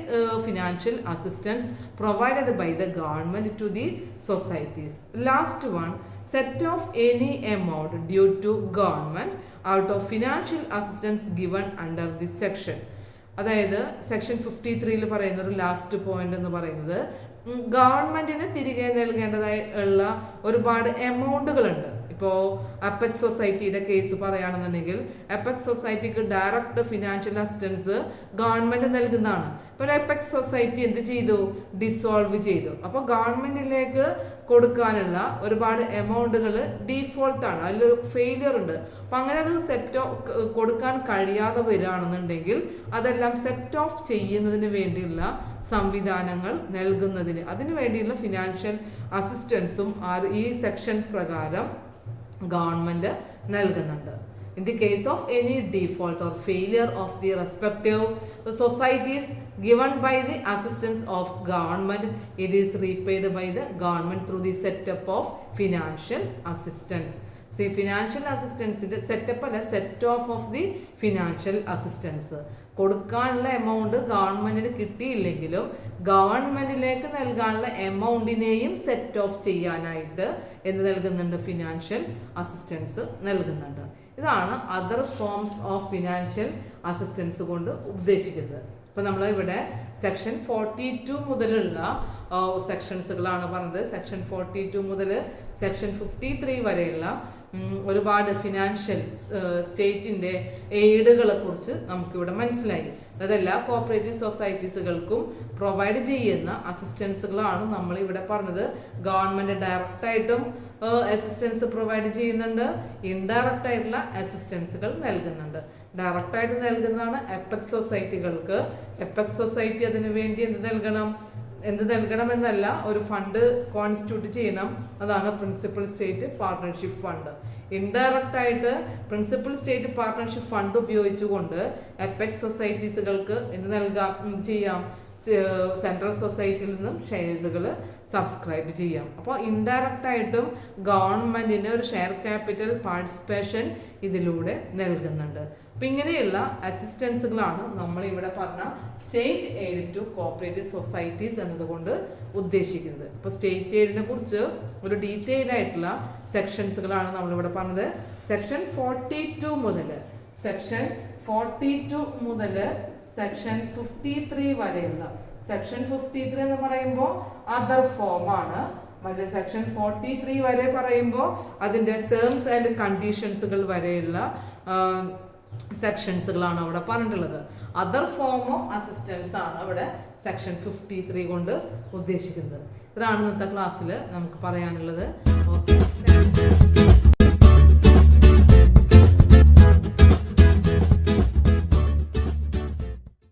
financial assistance provided by the government to the societies. Last one, set off any amount due to government out of financial assistance given under this section. അതായത് section 53 പറയുന്ന ഒരു last point എന്ന് പറയുന്നത് ഗവൺമെന്റിന് തിരികെ നൽകേണ്ടതായി ഉള്ള ഒരുപാട് എമൗണ്ടുകളുണ്ട്. ഇപ്പോൾ അപ്പെക്സ് സൊസൈറ്റിയുടെ കേസ് പറയുകയാണെന്നുണ്ടെങ്കിൽ അപ്പെക്സ് സൊസൈറ്റിക്ക് ഡയറക്റ്റ് ഫിനാൻഷ്യൽ അസിസ്റ്റൻസ് ഗവൺമെന്റ് നൽകുന്നതാണ്. ഇപ്പോൾ അപ്പെക്സ് സൊസൈറ്റി എന്ത് ചെയ്തു? ഡിസോൾവ് ചെയ്തു. അപ്പോൾ ഗവൺമെന്റിലേക്ക് കൊടുക്കാനുള്ള ഒരുപാട് എമൗണ്ടുകൾ ഡീഫോൾട്ടാണ്, അതിലൊരു ഫെയിലിയർ ഉണ്ട്. അപ്പം അങ്ങനെ അത് കൊടുക്കാൻ കഴിയാതെ വരികയാണെന്നുണ്ടെങ്കിൽ അതെല്ലാം സെറ്റ് ഓഫ് ചെയ്യുന്നതിന് വേണ്ടിയുള്ള സംവിധാനങ്ങൾ നൽകുന്നതിന് അതിനു വേണ്ടിയുള്ള ഫിനാൻഷ്യൽ അസിസ്റ്റൻസും ഈ സെക്ഷൻ പ്രകാരം ഗവൺമെന്റ് നൽകുന്നുണ്ട്. In the case of any default or failure of the respective societies given by the assistance of government, it is repaid by the government through the setup of financial assistance. See, financial assistance is setup അല്ല, set off of the financial assistance. കൊടുക്കാനുള്ള amount ഗവൺമെന്റിന് കിട്ടിയില്ലെങ്കിലും ഗവൺമെന്റിലേക്ക് നൽകാനുള്ള എമൗണ്ടിനെയും set of ചെയ്യാനായിട്ട് എന്ത് നൽകുന്നുണ്ട്? Financial assistance നൽകുന്നുണ്ട്. ഇതാണ് other forms of financial assistance കൊണ്ട് ഉദ്ദേശിക്കുന്നത്. ഇപ്പം നമ്മൾ ഇവിടെ സെക്ഷൻ 42 മുതലുള്ള സെക്ഷൻസുകളാണ് പറഞ്ഞത്. സെക്ഷൻ 42 മുതൽ സെക്ഷൻ 53 വരെയുള്ള ഒരുപാട് ഫിനാൻഷ്യൽ സ്റ്റേറ്റിന്റെ എയ്ഡുകളെ കുറിച്ച് നമുക്കിവിടെ മനസ്സിലായി. അതെല്ലാ കോപ്പറേറ്റീവ് സൊസൈറ്റീസുകൾക്കും പ്രൊവൈഡ് ചെയ്യുന്ന അസിസ്റ്റൻസുകളാണ് നമ്മൾ ഇവിടെ പറഞ്ഞത്. ഗവൺമെന്റ് ഡയറക്റ്റ് ആയിട്ടും അസിസ്റ്റൻസ് പ്രൊവൈഡ് ചെയ്യുന്നുണ്ട്, ഇൻഡയറക്റ്റ് ആയിട്ടുള്ള അസിസ്റ്റൻസുകൾ നൽകുന്നുണ്ട്. ഡയറക്റ്റ് ആയിട്ട് നൽകുന്നതാണ് അപ്പെക്സ് സൊസൈറ്റികൾക്ക്. അപ്പെക്സ് സൊസൈറ്റി അതിനു വേണ്ടി എന്ത് നൽകണമെന്നല്ല, ഒരു ഫണ്ട് കോൺസ്റ്റിറ്റ്യൂട്ട് ചെയ്യണം. അതാണ് principal state partnership fund. Indirect ആയിട്ട് പ്രിൻസിപ്പൽ സ്റ്റേറ്റ് പാർട്ട്ണർഷിപ്പ് ഫണ്ട് ഉപയോഗിച്ചുകൊണ്ട് അപ്പെക്സ് സൊസൈറ്റീസുകൾക്ക് ചെയ്യാം? സെൻട്രൽ സൊസൈറ്റിയിൽ നിന്നും ഷെയർസുകൾ സബ്സ്ക്രൈബ് ചെയ്യാം. അപ്പോൾ ഇൻഡയറക്റ്റ് ആയിട്ടും ഗവൺമെന്റിന് ഒരു ഷെയർ ക്യാപിറ്റൽ പാർട്ടിസിപ്പേഷൻ ഇതിലൂടെ നൽകുന്നുണ്ട്. അപ്പം ഇങ്ങനെയുള്ള അസിസ്റ്റൻസുകളാണ് നമ്മൾ ഇവിടെ പറഞ്ഞ state aid to cooperative societies എന്നതുകൊണ്ട് ഉദ്ദേശിക്കുന്നത്. അപ്പോൾ സ്റ്റേറ്റ് എയ്ഡിനെ കുറിച്ച് ഒരു ഡീറ്റെയിൽ ആയിട്ടുള്ള സെക്ഷൻസുകളാണ് നമ്മളിവിടെ പറഞ്ഞത്. സെക്ഷൻ 42 മുതൽ സെക്ഷൻ 53 വരെയുള്ള സെക്ഷൻ 53 എന്ന് പറയുമ്പോൾ അതർ ഫോം ആണ്. മറ്റേ സെക്ഷൻ 43 വരെ പറയുമ്പോൾ അതിൻ്റെ ടേംസ് ആൻഡ് കണ്ടീഷൻസുകൾ വരെയുള്ള സെക്ഷൻസുകളാണ് അവിടെ പറഞ്ഞിട്ടുള്ളത്. അതർ ഫോം ഓഫ് അസിസ്റ്റൻസ് ആണ് അവിടെ സെക്ഷൻ 53 കൊണ്ട് ഉദ്ദേശിക്കുന്നത്. ഇതാണ് ഇന്നത്തെ ക്ലാസ്സിൽ നമുക്ക് പറയാനുള്ളത്. ഓക്കെ.